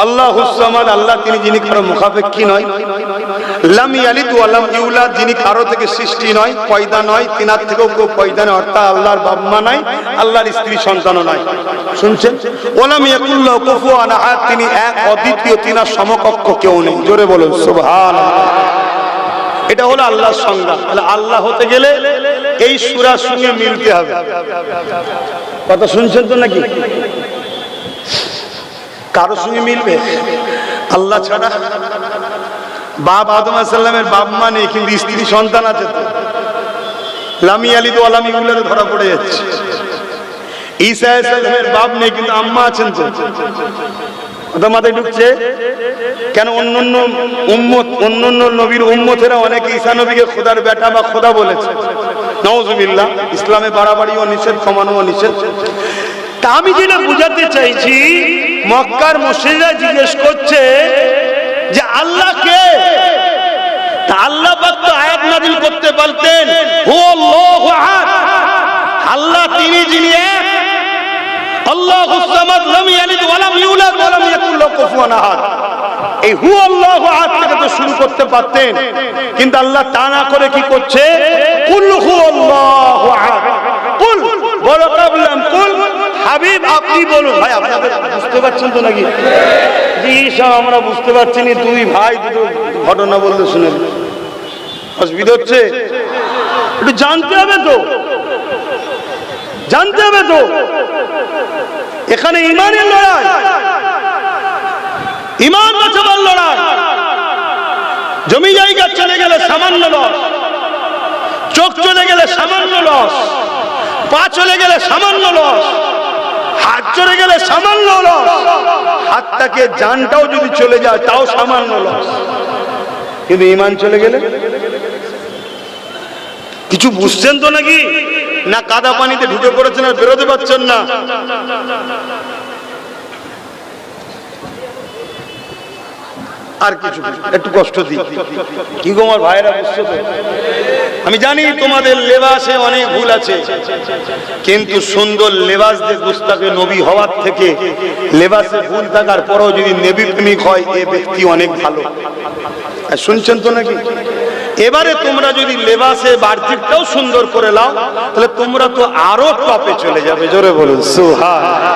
A: আল্লাহুস সামাদ, আল্লাহ তিনি যিনি কারো মুখাপেক্ষী নয়। লাম ইয়ালিদ ওয়া লাম ইউলাদ, যিনি কারো থেকে সৃষ্টি নয়, পয়দা নয়, তিনার থেকেও কেউ পয়দা নয়, অর্থাৎ আল্লাহর বাবা মা নাই, আল্লাহর স্ত্রী সন্তানও নয়। শুনছেন? ওয়া লাম ইয়াকুল লাহু কুফুয়ান আহাদ, তিনি এক, অদ্বিতীয়, তিনার সমকক্ষ কেউ নেই। জোরে বলুন সুবহানাল্লাহ। এটা হলো আল্লাহর সংজ্ঞা। তাহলে আল্লাহ হতে গেলে এই সূরার সঙ্গে মিলতে হবে। কথা শুনছেন তো নাকি? কারো সঙ্গে মিলবে? আল্লাহ ছাড়া। বাপ আদম আলাইহিস সালামের বাপ মা নেই, কিন্তু স্ত্রী সন্তান আছে তো। লামি আলিদ ওয়া লাম ইউলাদ ধরা পড়ে যাচ্ছে। ঈসা আলাইহিস সালামের বাপ নেই, কিন্তু আম্মা আছেন তো। ওটা মাথায় ঢুকছে কেন? অন্যান্য নবীর উম্মতেরা অনেকে ঈসা নবীকে খোদার বেটা বা খোদা বলেছে। নাউজুবিল্লাহ। ইসলামে বাড়াবাড়িও নিষেধ, কমানোও নিষেধ। তা আমি যেটা বুঝাতে চাইছি, মক্কার মুশরিকরা জিজ্ঞেস করছে যে আল্লাহ কে? তা আল্লাহ পাক তো আয়াত নাযিল করতে পারতেন, হুয়াল্লাহু আহাদ, আল্লাহ তিনি যিনি এক, আল্লাহুস সামাদ, লাম ইয়ালিদ ওয়া লাম ইউলাদ ওয়া লাম ইয়াকুল লাহু কুফুয়ান আহাদ। এই হুয়াল্লাহু আহাদ থেকে তো শুরু করতে পারতেন, কিন্তু আল্লাহ তা না করে কি করছে? কুল হুয়াল্লাহু আহাদ, কুল বলো কাবলাম কুল, হাবিব আপনি বলুন। ভাই আপনাদের বুঝতে পারছেন তো নাকি? জি সব আমরা বুঝতে পারছি না। দুই ভাই দুটো ঘটনা বলতে শুনে অসুবিধা হচ্ছে, একটু জানতে হবে তো, জানতে হবে তো। এখানে ইমানের লড়াই, ইমান বাঁচাবার লড়াই। জমি জায়গা চলে গেলে সামান্য লস, চোখ চলে গেলে সামান্য লস, পা চলে গেলে সামান্য লস, হাত চলে গেলে সামান্য লস, হাতটাকে জানটাও যদি চলে যায় তাও সামান্য লস, কিন্তু ইমান চলে গেলে কিছু বুঝছেন তো নাকি? না কাদা পানিতে ঢুকে পড়েছেন আর বেরোতে পারছেন না? আর কিছু একটু কষ্ট দিই কি গো আমার ভাইরা, বুঝছো তো? আমি জানি তোমাদের লেবাসে অনেক ভুল আছে, কিন্তু সুন্দর লেবাস দিয়ে গুস্তাখে নবী হওয়ার থেকে লেবাসে ভুল থাকার পরও যদি নবী প্রেমিক হয় এ ব্যক্তি অনেক ভালো। শুনছেন তো নাকি? এবারে তোমরা যদি লেবাসে বাহ্যিকটাও সুন্দর করে নাও, তাহলে তোমরা তো আরো টপে চলে যাবে। জোরে বলুন সুবহানাল্লাহ।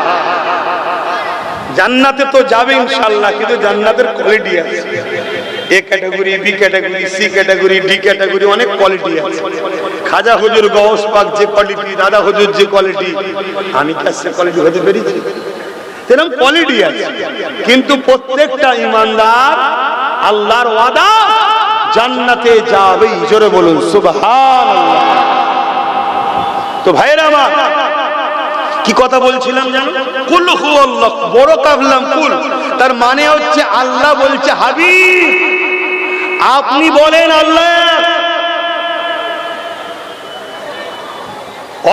A: জান্নাতে তো যাবে ইনশাআল্লাহ, কিন্তু জান্নাতের কোয়ালিটি আছে। A category, B category, C category, D category, অনেক কোয়ালিটি আছে। খাজা হুজুর গওস পাক যে কোয়ালিটি, দাদা হুজুর যে কোয়ালিটি, আমি কি সে কোয়ালিটি হতে পেরেছি? এরকম কোয়ালিটি আছে, কিন্তু প্রত্যেকটা ইমানদার আল্লাহর ওয়াদা জান্নাতে যাবে। জোরে বলুন সুবহানাল্লাহ। তো ভাইরা আমার, কি কথা বলছিলাম জানো? কুল হুয়াল্লাহ, বড় কাবলাম কুল, তার মানে হচ্ছে আল্লাহ বলছে হাবিব আপনি বলেন আল্লাহ,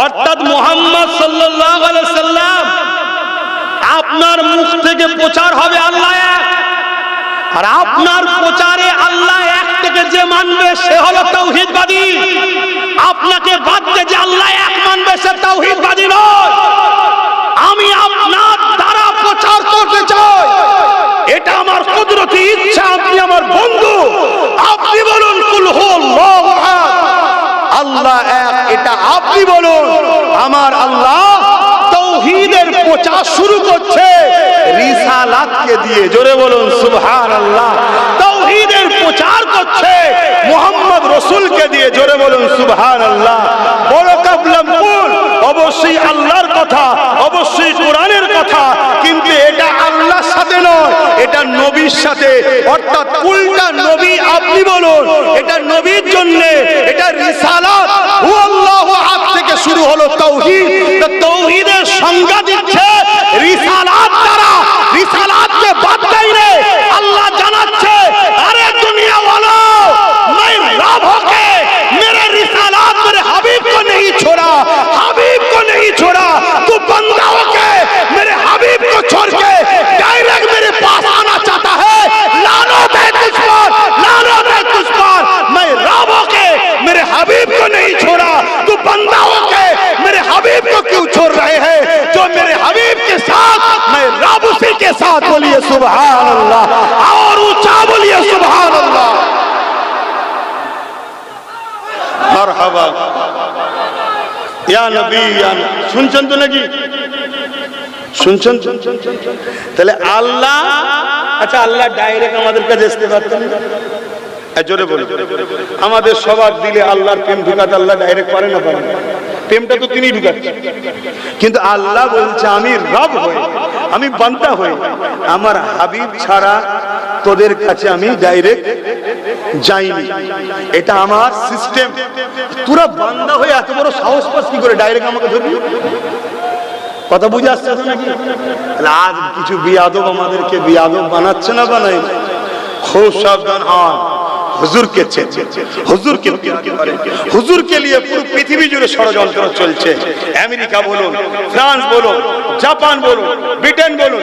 A: অর্থাৎ মুহাম্মদ সাল্লাল্লাহু আলাইহি সাল্লাম আপনার মুখ থেকে প্রচার হবে আল্লাহ এক, আর আপনার প্রচারে আল্লাহ এক থেকে যে মানবে সে হলো তাওহীদবাদী। আপনাকে বাদ দিয়ে যে আল্লাহ এক মানবে সে তাওহীদবাদী নয়। আমি আপনার দ্বারা প্রচার করতে চাই, এটা আমার কুদরতি ইচ্ছা। আপনি আমার বন্ধু, আপনি বলুন কুল হুয়াল্লাহু আহাদ, আল্লাহ এক, এটা আপনি বলুন। আমার আল্লাহ তাওহীদের প্রচার শুরু করছে রিসালাতকে দিয়ে। জোরে বলুন সুবহানাল্লাহ। তাওহীদের প্রচার করছে মুহাম্মদ রাসূলকে দিয়ে। জোরে বলুন সুবহানাল্লাহ। বড় কাবলাম কুল, অবশ্যই আল্লাহর কথা, অবশ্যই কোরআনের কথা, কিন্তু এটা আল্লাহর সাথে নয়, এটা নবীর সাথে। অর্থাৎ কুলটা নবী আপনি বলুন, এটা নবীর জন্য, এটা রিসালাত হুয়াল্লাহু আহাদ থেকে শুরু হলো তাওহীদ। তো তাওহীদের সংজ্ঞা দিচ্ছে রিসালাত দ্বারা। রিসালাতকে বাদ দেয় রে আল্লাহ জানাচ্ছে, আরে দুনিয়া वालों, मैं रब होके मेरे रिसालात मेरे हबीब को नहीं छोड़ा, हबीब को नहीं छोड़ा, तू बंदा होके मेरे हबीब को छोड़ के डायरेक्ट मेरे पास आना चाहता है। लानत है तुझ पर, लानत है तुझ पर। मैं रब होके मेरे हबीब को नहीं छोड़ा, तू बंदा होके मेरे हबीब को क्यों छोड़ रहे हैं? जो मेरे हबीब के साथ, मैं रब उसी के साथ। बोलिए सुभान अल्लाह, और ऊंचा बोलिए सुभान अल्लाह। मरहबा या नबी, या শুনছেন তো নাকি? শুনছেন? তাহলে আল্লাহ, আচ্ছা আল্লাহ ডাইরেক্ট আমাদের কাছে আসতে পারতেন না? জোরে বলি, আমাদের সবার দিলে আল্লাহর প্রেম ঢুকাতে আল্লাহ ডাইরেক্ট পারে না? পারে। প্রেমটা তো তিনি ঢুকাচ্ছেন, কিন্তু আল্লাহ বলছে আমি রব হই, আমি বান্দা হই, আমার হাবিব ছাড়া তোদের কাছে আমি ডাইরেক্ট যাইনি, এটা আমার সিস্টেম। তোরা বান্দা হয়ে এত বড় সাহস পাস কি করে ডাইরেক্ট আমাকে ধরবি? কথা বুঝে আসছে তো নাকি? আজ কিছু বিয়াদব আমাদেরকে বিয়াদব বানাচ্ছে না, বানাই? খুব সাবধান হন। হুজুরকে হুজুরকে নিয়ে পুরো পৃথিবী জুড়ে ষড়যন্ত্র চলছে। আমেরিকা বলুন, ফ্রান্স বলুন, জাপান বলুন, ব্রিটেন বলুন,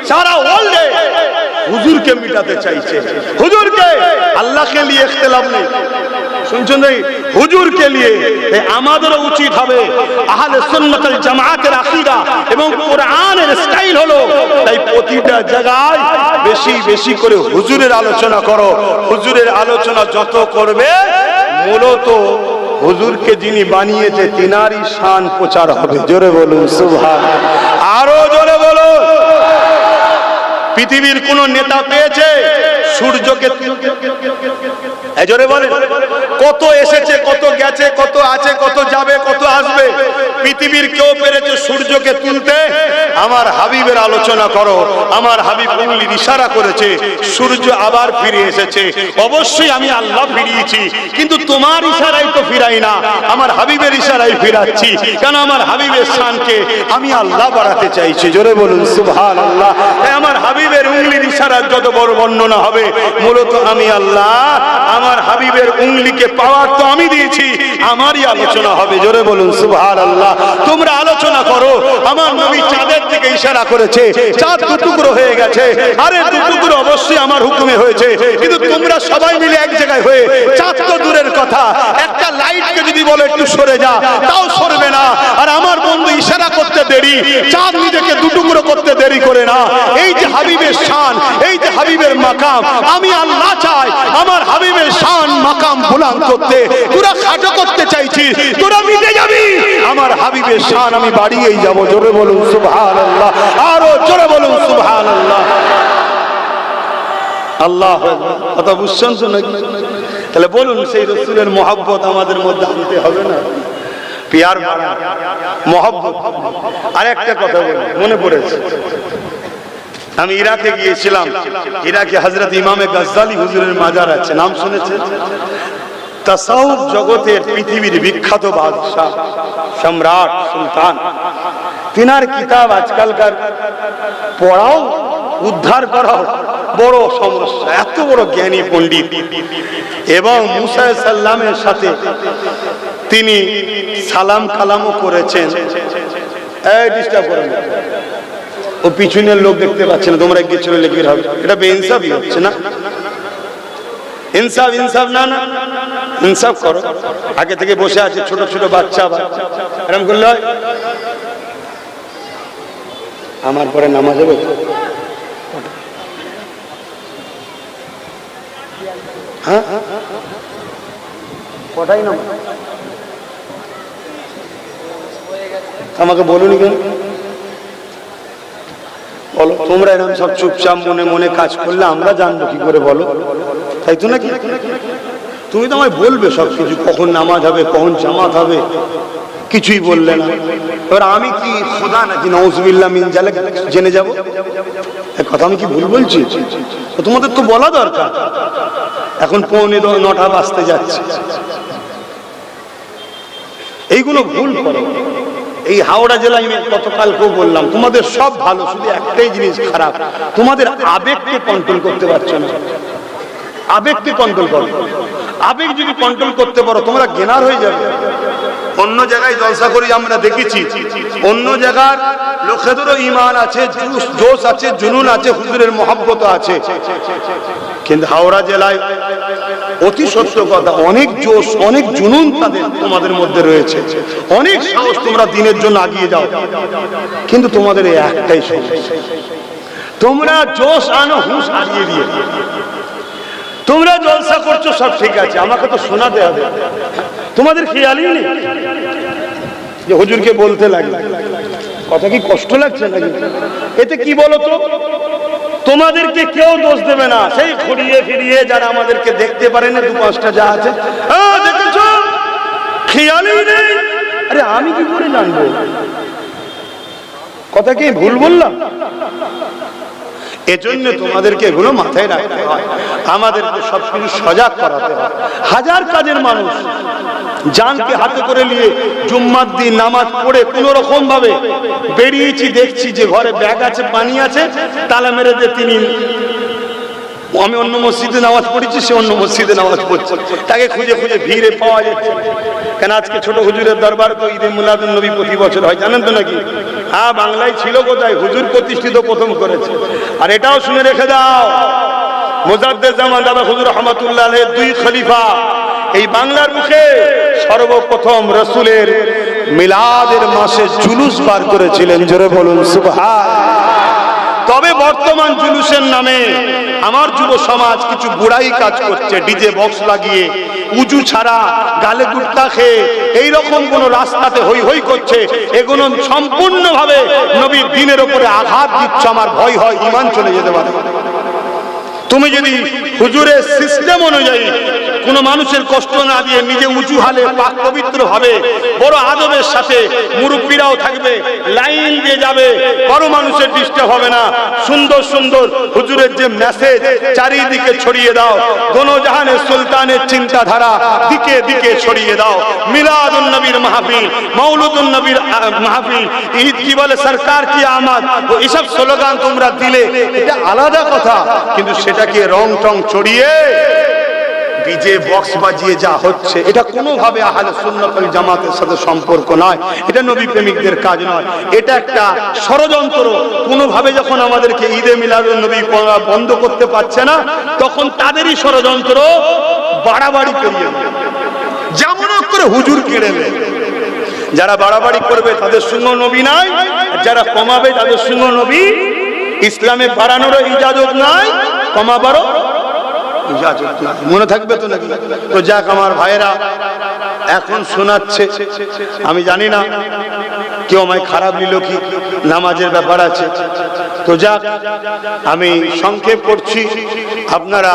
A: সারা ওয়ার্ল্ডে হুজুরকে মিটাতে চাইছে। হুজুরকে, আল্লাহকে নিয়ে ইখতিলাফ নেই, শুনছেন ভাই? হুজুরকে নিয়ে আমাদেরও উচিত হবে আহলে সুন্নাত ওয়াল জামাতের আকীদা এবং কোরআনের স্টাইল হলো, তাই প্রতিটা জায়গায় বেশি বেশি করে হুজুরের আলোচনা করো। হুজুরের আলোচনা যত করবে, মূলত হুজুরকে যিনি বানিয়েছে তিনারই শান প্রচার হবে। জোরে বলুন সুবহানাল্লাহ, আরো জোরে বলুন। পৃথিবীর কোন নেতা পেয়েছে সূর্যকে? জোরে বলেন। কত এসেছে, কত গেছে, কত আছে, কত যাবে, কত আসবে, পৃথিবীর কেউ পেরেছে সূর্যকে তুলতে? আমার হাবিবের আলোচনা করো। আমার হাবিব উঙ্গলির ইশারা করেছে, সূর্য আবার ফিরে এসেছে। অবশ্যই আমি আল্লাহ ফিরিয়েছি, কিন্তু তোমার ইশারাই তো ফিরাই না, আমার হাবিবের ইশারাই ফিরাচ্ছি। কেন? আমার হাবিবের শানকে আমি আল্লাহ বাড়াতে চাইছি। জোরে বলুন সুবহানাল্লাহ। আমার হাবিবের উঙ্গলির ইশারার যত বড় বর্ণনা হবে, মূলত আমি আল্লাহ, আমার হাবিবের উঙ্গলিকে পাওয়ার তো আমি দিয়েছি, আমারই আলোচনা হবে। জোরে বলুন সুবহানাল্লাহ। তোমরা আলোচনা করো। আমার নবী চাঁদের থেকে ইশারা করেছে, চাঁদ দুটুকরো হয়ে গেছে। আরে দুটুকরো অবশ্যই আমার হুকুমে হয়েছে, কিন্তু তোমরা সবাই মিলে এক জায়গায় হয়ে, চাঁদ তো দূরের কথা, একটা লাইটকে যদি বলে একটু সরে যা, তাও সরবে না। আর আমার বন্ধু ইশারা করতে দেরি, চাঁদ নিজেকে দুটুকরো করতে দেরি করে না। এই যে হাবিবের শান, এই যে হাবিবের মাকাম, আমি আল্লাহ চাই আমার হাবিবের শান মাকাম বুলন্দ করতে। তোরা খাটো করতে চাইছিস, তোরা মিটে যাবি। আমার হাবিবের শান আমি বাড়িয়েই যাব। জোরে বলুন সুবহানাল্লাহ, আরো জোরে বলুন সুবহানাল্লাহ। আল্লাহ কথা বুঝছেন তো নাকি? তাহলে বলুন, সেই রাসূলের মহব্বত আমাদের মধ্যে আনতে হবে না? পিয়ার মহব্বত। আর একটা কথা বলি, মনে পড়েছে, আমি ইরাকে গিয়েছিলাম। ইরাকে হযরত ইমামে গাজ্জালি হুজুরের মাজার আছে, নাম শুনেছেন? তাসাউফ জগতের পৃথিবীর বিখ্যাত বাদশা, সম্রাট, সুলতান। তিনার কিতাব আজকালকার পড়াও, উদ্ধার করাও বড় সমস্যা। এত বড় জ্ঞানী পণ্ডিত, এবং মুসা সাল্লামের সাথে তিনি সালাম কালামও করেছেন। এই ডিস্টার্ব করেন, ও পিছনের লোক দেখতে পাচ্ছে না, তোমরা গিয়ে চলে লেগে হবে। এটা বেইনসাফি হচ্ছে না? ইনসাফ, ইনসাফ না, না ইনসাফ করো। আগে থেকে বসে আছে ছোট ছোট বাচ্চা, এরকম করলে হয়? আমার পরে নামাজ হবে, হ্যাঁ কটাই নামাজ? আমাকে বলুন কেন? বলো, তোমরা এরকম সব চুপচাপ মনে মনে কাজ করলে আমরা জানবো কি করে? বলো, তাই তো নাকি? তুমি তো আমায় বলবে সবকিছু, কখন নামাজ হবে, কখন জামাত হবে, কিছুই বললে না। এবার আমি কি খোদা নাকি নাউজুবিল্লাহ মিন জালিক জেনে যাব? এই কথা আমি কি ভুল বলছি? তোমাদের তো বলা দরকার। এখন 9:45 বাজতে যাচ্ছে, এইগুলো ভুল করো। এই হাওড়া জেলায় আমি গতকালকেও বললাম, তোমাদের সব ভালো, শুধু একটাই জিনিস খারাপ, তোমাদের আবেগকে কন্ট্রোল করতে পারছো না। আবেগকে কন্ট্রোল করো। আবেগ যদি কন্ট্রোল করতে পারো, তোমরা গেনার হয়ে যাবে। অন্য জায়গায় জলসা করি আমরা দেখেছি, অন্য জায়গার লোকেদেরও ঈমান আছে, জোশ আছে, জুনুন আছে, হুজুরের মহব্বত আছে, কিন্তু হাওড়া জেলায় অতি সত্য কথা, অনেক জোশ, অনেক জুনুন তাদের তোমাদের মধ্যে রয়েছে, অনেক সাহস, তোমরা দিনের জন্য এগিয়ে যাও, কিন্তু তোমাদের এই একটাই সমস্যা, তোমরা জোশ আনো হুঁশ হারিয়ে দিয়ে। তোমরা জলসা করছো সব ঠিক আছে, আমাকে তো শোনাতে হবে। তোমাদের খেয়ালই নেই যে হুজুরকে বলতে লাগবে। কথা কি কষ্ট লাগছে নাকি? এতে কি বলো তো, তোমাদেরকে কেউ দোষ দেবে না। সেই ঘুরিয়ে ফিরিয়ে যারা আমাদেরকে দেখতে পারে না, 2-5টা যা আছে, দেখেছো, খেয়ালই নেই, আরে আমি কি করে জানবো? কথা কি ভুল বললাম? এজন্য তোমাদেরকে এগুলো মাথায় রাখতে হয়, আমাদেরকে সবকিছু সজাগ করাতে হয়। হাজার কাজের মানুষ জানকে হাতে করে নিয়ে জুম্মার দিন নামাজ পড়ে কোন রকম ভাবে বেরিয়েছি, দেখছি যে ঘরে ব্যাগ আছে, পানি আছে, তালা মেরে দিয়ে তিনি, আমি অন্য মসজিদে নামাজ পড়েছি, সে অন্য মসজিদে নামাজ পড়ছে, তাকে খুঁজে খুঁজে ভিড়ে পাওয়া যাচ্ছে। কেন আজকে ছোট হুজুরের দরবার তো ঈদে মিলাদুন নবী প্রতি বছর হয়, জানেন তো নাকি? হ্যাঁ, বাংলায় ছিল কোথায়? হুজুর প্রতিষ্ঠিত প্রথম করেছে। আর এটাও শুনে রেখে দাও, মুজাদ্দেদ জামান দাদা হুজুর রহমাতুল্লাহ আলাইহির 2 খলিফা এই বাংলার মুখে সর্বপ্রথম রাসূলের মিলাদের মাসে জুলুস বার করেছিলেন। জোরে বলুন সুবহানাল্লাহ। তবে বর্তমান জুলুসের নামে আমার যুব সমাজ কিছু বুড়াই কাজ করছে, ডিজে বক্স লাগিয়ে, উজু ছাড়া, গালে গুট্টা খেয়ে এইরকম কোন রাস্তাতে হই হই করছে। এগুলো সম্পূর্ণভাবে নবীর দ্বীনের উপরে আঘাত দিচ্ছে। আমার ভয় হয় ঈমান চলে যেতে পারে। তুমি যদি হুজুরের সিস্টেম অনুযায়ী কোন মানুষের কষ্ট না দিয়ে নিজে উঁচু হালে পাক পবিত্র ভাবে বড় আদবের সাথে, মুরব্বীরাও থাকবে, লাইন দিয়ে যাবে, বড় মানুষের ডিস্টার্ব হবে না, সুন্দর সুন্দর হুজুরের যে মেসেজ চারিদিকে ছড়িয়ে দাও, দোনো জাহানের সুলতানের চিন্তাধারা দিকে দিকে ছড়িয়ে দাও। মিলাদুন নবীর মাহফিল, মাউলুদুন নবীর মাহফিল, ঈদ কি বলে, সরকার কি আমাদ, এইসব স্লোগান তোমরা দিলে এটা আলাদা কথা, কিন্তু সেটাকে রং টং ছড়িয়ে ডিজে বক্স বাজিয়ে যা হচ্ছে, এটা কোনোভাবে আহলে সুন্নাত ওয়াল জামাতের সাথে সম্পর্ক নয়, এটা নবী প্রেমিকদের কাজ নয়, এটা একটা ষড়যন্ত্র। কোনোভাবে যখন আমাদেরকে ঈদে মিলাদুন নবী বন্ধ করতে পারছে না, তখন তাদেরই ষড়যন্ত্র বাড়াবাড়ি করিয়ে যেমন করে হুজুর কেড়ে নেয়। যারা বাড়াবাড়ি করবে তাদের সঙ্গে নবী নাই, যারা কমাবে তাদের সঙ্গে নবী। ইসলামে বাড়ানোরও ইজাজত নাই, কমাবারও ইজাজত নাই। মনে থাকবে তো নাকি? তো যাক আমার ভাইয়েরা, এখন শোনাচ্ছে, আমি জানি না কেউ আমায় খারাপ নিল কি, নামাজের ব্যাপার আছে, তো যাক আমি সংক্ষেপ করছি। আপনারা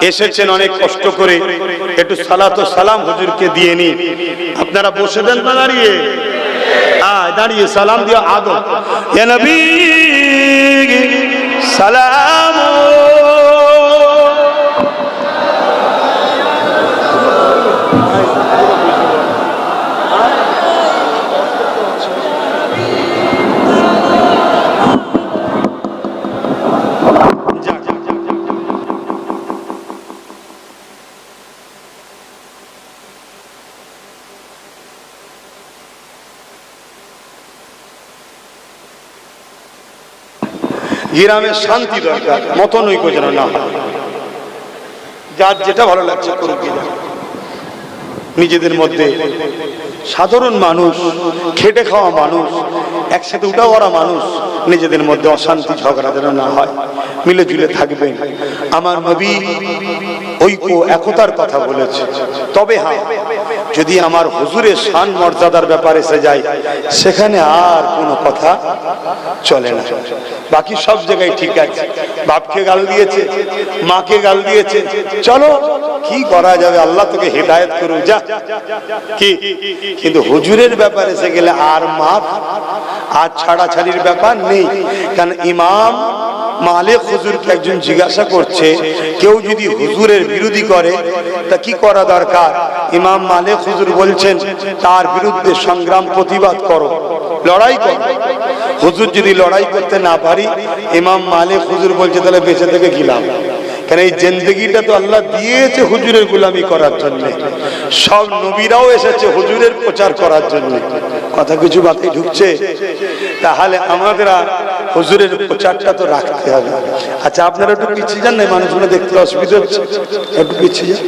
A: এসেছেন অনেক কষ্ট করে, একটু সালাত ও সালাম হুজুরকে দিয়ে নি। আপনারা বসে দেন না দাঁড়িয়ে? দাঁড়িয়ে সালাম দিয়ে আদব, ইয়া নবী সালাম। গ্রামের শান্তি দরকার, মতনৈক্য যেন না হয়, যার যেটা ভালো লাগছে করুক। নিজেদের মধ্যে সাধারণ মানুষ, খেটে খাওয়া মানুষ, একসাথে উঠা পড়া মানুষ, নিজেদের মধ্যে অশান্তি ঝগড়া যেন না হয়, মিলে ঝুলে থাকবেন। আমার নবী ঐক্য একতার কথা বলেছে। তবে হ্যাঁ, যদি আমার হুজুরের শান মর্যাদার ব্যাপারে এসে যায়, সেখানে আর কোনো কথা চলে না। বাকি সব জায়গায় ঠিক আছে, বাপকে গাল দিয়েছে, মাকে গাল দিয়েছে, চলো কি করা যাবে, আল্লাহ তোকে হেদায়েত করুক, যা কি। কিন্তু হুজুরের ব্যাপারে এসে গেলে আর মাপ আর ছাড়াছাড়ির ব্যাপার নেই। কারণ ইমাম মালিক হুজুরকে একজন জিজ্ঞাসা করছে, কেউ যদি হুজুরের বিরোধী করে তা কি করা দরকার? ইমাম মালিক হুজুর বলছেন, তার বিরুদ্ধে সংগ্রাম প্রতিবাদ করো, লড়াই করো। হুজুর যদি লড়াই করতে না পারি, ইমাম মালিক হুজুর বলছে, তাহলে বেঁচে থেকে কি লাভ? কারণ এই জিন্দেগিটা তো আল্লাহ দিয়েছে হুজুরের গোলামি করার জন্য। সব নবীরাও এসেছে হুজুরের প্রচার করার জন্য। কথা কিছু বাকি ঢুকছে? তাহলে আমাদের হুজুরের প্রচারটা তো রাখতে হবে। আচ্ছা, আপনারা একটু পিছিয়ে যান না, মানুষগুলো দেখতে অসুবিধা হচ্ছে, একটু পিছিয়ে যান।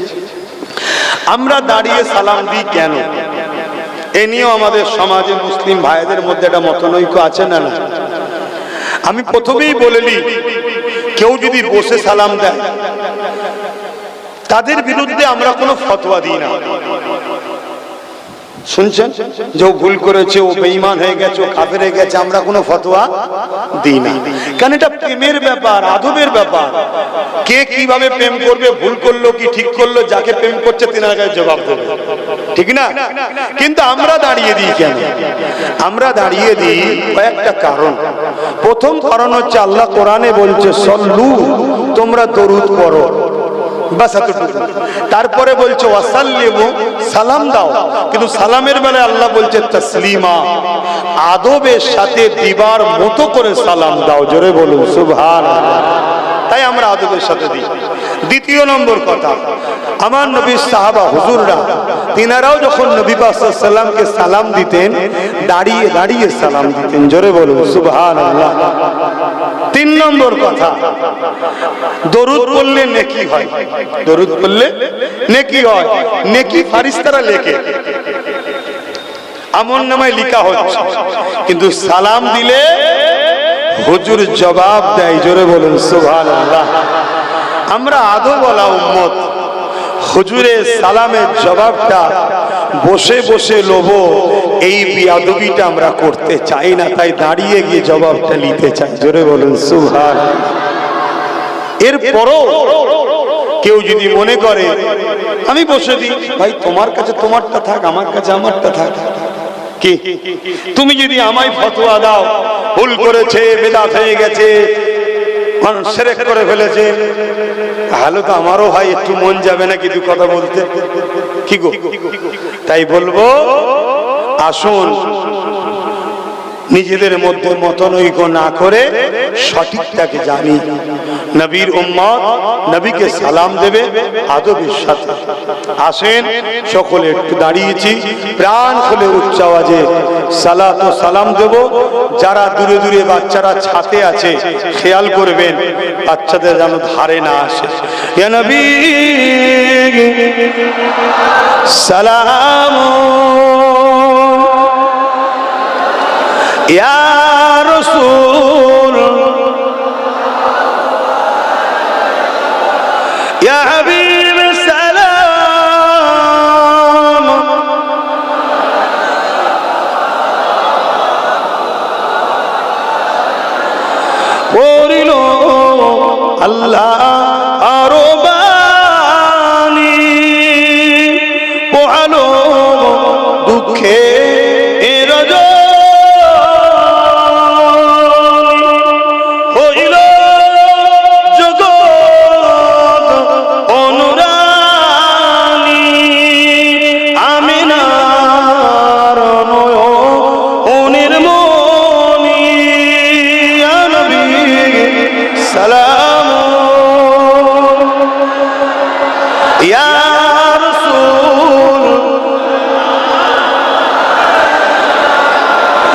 A: আমরা দাঁড়িয়ে সালাম দিই কেন? এ নিয়েও আমাদের সমাজে মুসলিম ভাইদের মধ্যে একটা মতনৈক্য আছে না? না, আমি প্রথমেই বলে নিই, কেউ যদি বসে সালাম দেয়, তাদের বিরুদ্ধে আমরা কোনো ফতোয়া দিই না। শুনছেন, যে ও ভুল করেছে, ও বেঈমান হয়ে গেছে, ও কাফের হয়ে গেছে, আমরা কোনো ফতোয়া দিই না। কারণ এটা প্রেমের ব্যাপার, আদবের ব্যাপার। কে কিভাবে প্রেম করবে, ভুল করলো কি ঠিক করলো, যাকে প্রেম করছে তিনি আগে জবাব দেবে। ঠিক না? কিন্তু আমরা দাঁড়িয়ে দিই কেন? আমরা দাঁড়িয়ে দিই কয়েকটা কারণ। প্রথম কারণ হচ্ছে আল্লাহ কোরআনে বলছে সল্লু, তোমরা দরুদ পড়ো, বাস এতটুকু। তারপরে বলছে ওয়াসাল্লিমু, সালাম দাও। কিন্তু সালামের বেলায় আল্লাহ বলছে তাসলিমা, আদবের সাথে দিবার মতো করে সালাম দাও। জোরে বলুন সুবহানাল্লাহ। তাই আমরা আদবের সাথে দিই। দ্বিতীয় নম্বর কথা, আমার নবীর সাহাবা হুজুররা তিনারাও যখন নবী পাক সাল্লাল্লাহু আলাইহি ওয়াসাল্লামকে সালাম দিতেন দাঁড়িয়ে দাঁড়িয়ে সালাম দিতেন। জোরে বলুন সুবহানাল্লাহ। তিন নম্বর কথা, দরুদ পড়লে নেকি হয়। দরুদ পড়লে নেকি হয়। নেকি ফারিস্তারা লেখে, আমলনামায় লেখা হচ্ছে, কিন্তু সালাম দিলে হুজুর জবাব দেয়। জোরে বলুন সুবহানাল্লাহ। আমরা আদবওয়ালা উম্মত, হুজুরের সালামের জবাবটা বসে বসে লোবো, এই বিয়াদবিটা আমরা করতে চাই না। তাই দাঁড়িয়ে গিয়ে জবাবটা নিতে চাই। জোরে বলুন সুবহানাল্লাহ। এরপরও কেউ যদি মনে করে আমি বসে দিই, ভাই তোমার কাছে তোমারটা থাক, আমার কাছে আমারটা থাক। কি তুমি যদি আমায় ফতোয়া দাও ভুল করেছে, বেদাত হয়ে গেছে, মানুষ শিরক করে ফেলেছে, তাহলে তো আমারও ভাই একটু মন যাবে না কিছু কথা বলতে। কি গো? তাই বলবো আসুন নিজেদের মধ্যে মতনৈক্য না করে সঠিকটাকে জানি। নবীর উম্মত নবীকে সালাম দেবে আদবের সাথে। আসেন সকলে একটু দাঁড়িয়েছি, প্রাণ খুলে উচ্চ আওয়াজে সালাত ও সালাম দেব। যারা দূরে দূরে বাচ্চারা ছাতে আছে খেয়াল করবেন বাচ্চাদের যেন ধারে না আসে। ইয়া নবী সালাম, ইয়া রাসূল, ইয়া হাবিব সালাম। পড়িল আল্লাহ আরো বাণী, পোহালো দুঃখে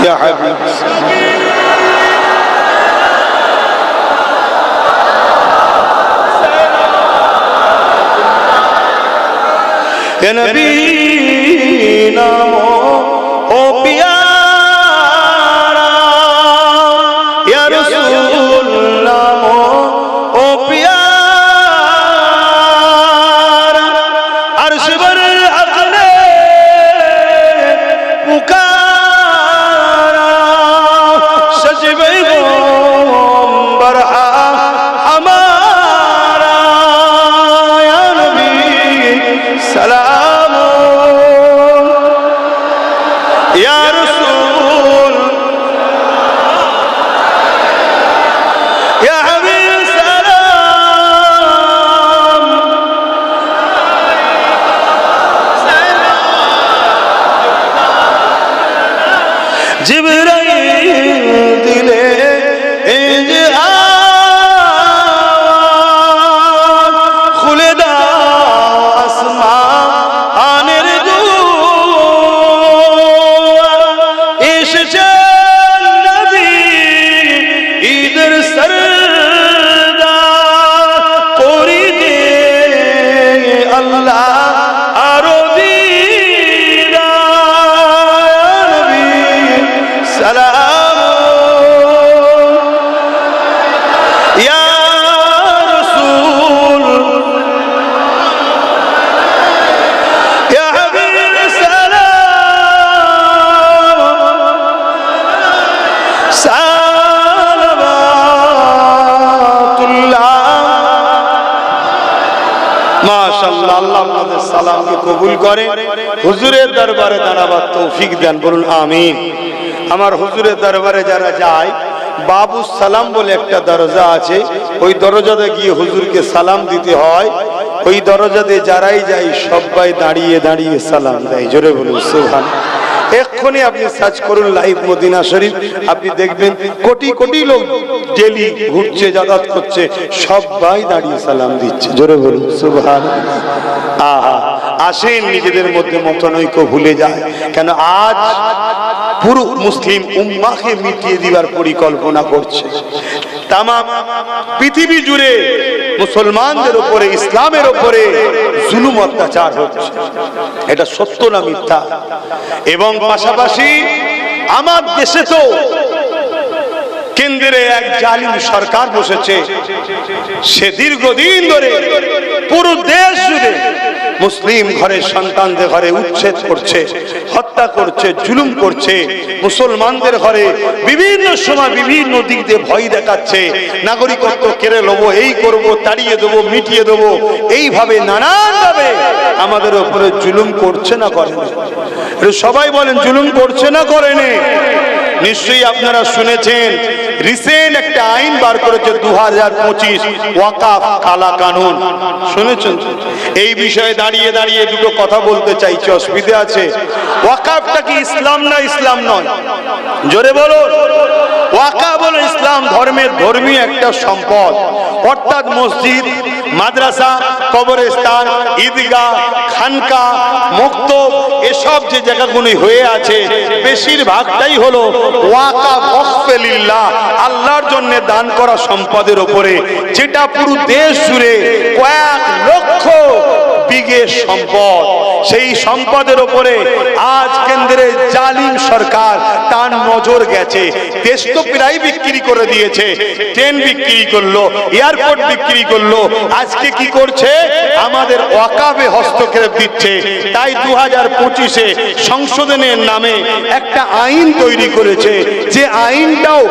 A: يا حبيبي يا نبي نامو او پیارا يا رسول نامو او پیارا عرش بر حق نے پکارا سجبے برہا ہمارا یا نبی سلام یا رسول یا حبیب سلام জিবরাইল দিলে ইজআত খুলে দাও আসমানের দুয়ার এসেছেন নবী ঈদের সরদার করে দে আল্লাহ আরো দিদার নবী সালাম ইয়া রাসূল ইয়া হাবিব সালাম সালাওয়াতুল্লাহ। মাশাআল্লাহ, আল্লাহ আপনাদের সালামকে কবুল করে। হুজুরের দরবারে দাঁড়াবার তৌফিক দেন, বলুন আমিন। আমার হুজুরের দরবারে যারা যায়, বাবু সালাম বলে একটা দরজা আছে, ওই দরজাতে গিয়ে হুজুরকে সালাম দিতে হয়। ওই দরজাতে যারাই যায় সবাই দাঁড়িয়ে দাঁড়িয়ে সালাম দেয়। জোরে বলুন সুবহানাল্লাহ। এক্ষুনি আপনি সার্চ করুন লাইভ মদিনা শরীফ, আপনি দেখবেন কোটি কোটি লোক ডেলি ঘুরছে, যাতায়াত করছে, সবাই দাঁড়িয়ে সালাম দিচ্ছে। জোরে বলুন সুবহানাল্লাহ। আহা, আসেন নিজেদের মধ্যে মতনৈক্য ভুলে যায়। কেন আজ পুরো মুসলিম উম্মাহকে মিটিয়ে দিবার পরিকল্পনা করছে। তামাম পৃথিবী জুড়ে মুসলমানদের উপরে, ইসলামের উপরে জুলুম অত্যাচার হচ্ছে। এটা সত্য না মিথ্যা? এবং পাশাপাশি আমার দেশে তো কেন্দ্রে এক জালিম সরকার বসেছে, সে দীর্ঘদিন ধরে পুরো দেশ জুড়ে মুসলিম ঘরের সন্তানদের ঘরে উচ্ছেদ করছে, হত্যা করছে, জুলুম করছে। মুসলমানদের ঘরে বিভিন্ন সময় বিভিন্ন দিক দিয়ে ভয় দেখাচ্ছে, নাগরিকত্ব কেড়ে নেবো, এই করব, তাড়িয়ে দেবো, মিটিয়ে দেবো, এইভাবে নানানভাবে আমাদের উপরে জুলুম করছে না করেনি? সবাই বলেন জুলুম করছে না করেনি? নিশ্চয়ই আপনারা শুনেছেন, রিসেন্ট একটা আইন বার করেছে 2025 ওয়াকাফ কালা কানুন, শুনেছেন? এই বিষয়ে দাঁড়িয়ে দাঁড়িয়ে দুটো কথা বলতে চাইছি, অসুবিধা আছে? ওয়াকাফটা কি ইসলাম না ইসলাম নয়? জোরে বলো। ওয়াকাফ হলো ইসলাম ধর্মের ধর্মীয় একটা সম্পদ, অর্থাৎ মসজিদ, মাদ্রাসা, কবরস্থান, ঈদগাহ, খানকা, মক্তব, এসব যে জায়গাগুলি হয়ে আছে বেশিরভাগটাই হলো ওয়াকাফ ওয়াকফিল্লাহ, আল্লাহর জন্য দান করা সম্পদের উপরে, যেটা পুরো দেশ জুড়ে কয়েক লক্ষ বিঘে সম্পদ। সেই সম্পদের উপরে আজ কেন্দ্রের জালিম সরকার তার নজর গেছে। দেশ তো প্রায় বিক্রি করে দিয়েছে, ট্রেন বিক্রি করলো, এয়ারপোর্ট বিক্রি করলো, আজকে কি করছে? আমাদের ওয়াকাফে হস্তক্ষেপ দিচ্ছে। তাই 2025-এ সংশোধনের নামে একটা আইন তৈরি করেছে, যে আইনটাও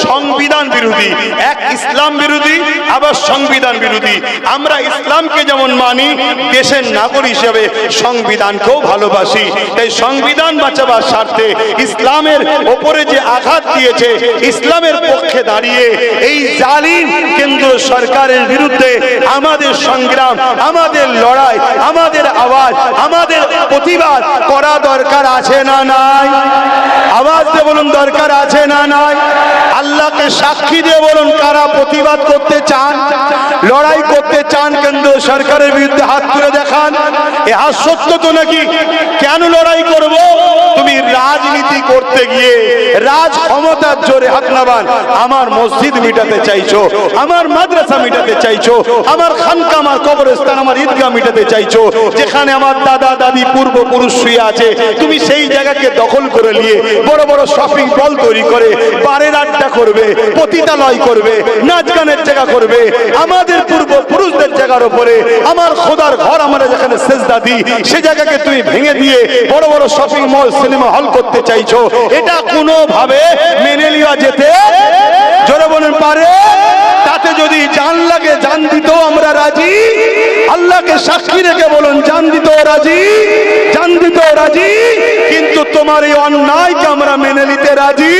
A: সংবিধান বিরোধী, এক ইসলাম বিরোধী আবার সংবিধান বিরোধী। আমরা ইসলামকে যেমন মানি, দেশের নাগরিক হিসেবে সংবিধানকেও ভালোবাসি। তাই সংবিধান বাঁচাবার স্বার্থে ইসলামের ওপরে যে আঘাত দিয়েছে, ইসলামের পক্ষে দাঁড়িয়ে এই জালিম কেন্দ্র সরকারের বিরুদ্ধে আমাদের সংগ্রাম, আমাদের লড়াই, আমাদের আওয়াজ, আমাদের প্রতিবাদ করা দরকার আছে না নাই? আওয়াজ দিয়ে বলুন দরকার আছে না নাই? আল্লাহকে সাক্ষী দিয়ে বলুন, কারা প্রতিবাদ করতে চান, লড়াই করতে চান কেন্দ্র সরকারের বিরুদ্ধে? হাত তুলে দেখান। এ হাত সত্য তো নাকি? কেন লড়াই করব? তুমি রাজনীতি করতে গিয়ে রাজ ক্ষমতার জোরে হাত নামান, আমার মসজিদ মিটাতে চাইছো, আমার মাদ্রাসা মিটাতে চাইছো, আমার খানকা, আমার কবরস্থান, আমার ঈদগাহ মিটাতে চাইছো, যেখানে আমার দাদা দাদি পূর্বপুরুষ শুয়ে আছে, তুমি সেই জায়গাকে দখল করে নিয়ে বড় বড় শপিং মল তৈরি করে বারের আড্ডা করবে, পতিতালয় করবে, নাচ গানের জায়গা করবে, আমাদের পূর্বপুরুষদের জায়গার উপরে আমার খোদার ঘর আমরা যেখানে সেজদা দিই, সে জায়গাকে তুমি ভেঙে দিয়ে বড় বড় শপিং মল, সিনেমা হল করতে চাইছো। এটা কোনোভাবে মেনে নেওয়া যেতে, জোরে বলেন, পারে? তাতে যদি জান লাগে, জান দিতেও আমরা রাজি। আল্লাহকে সাক্ষী রেখে বলুন, জান দিতেও রাজি, জান দিতেও রাজি। কিন্তু তোমার এই অন্যায়কে আমরা মেনে নিতে রাজি।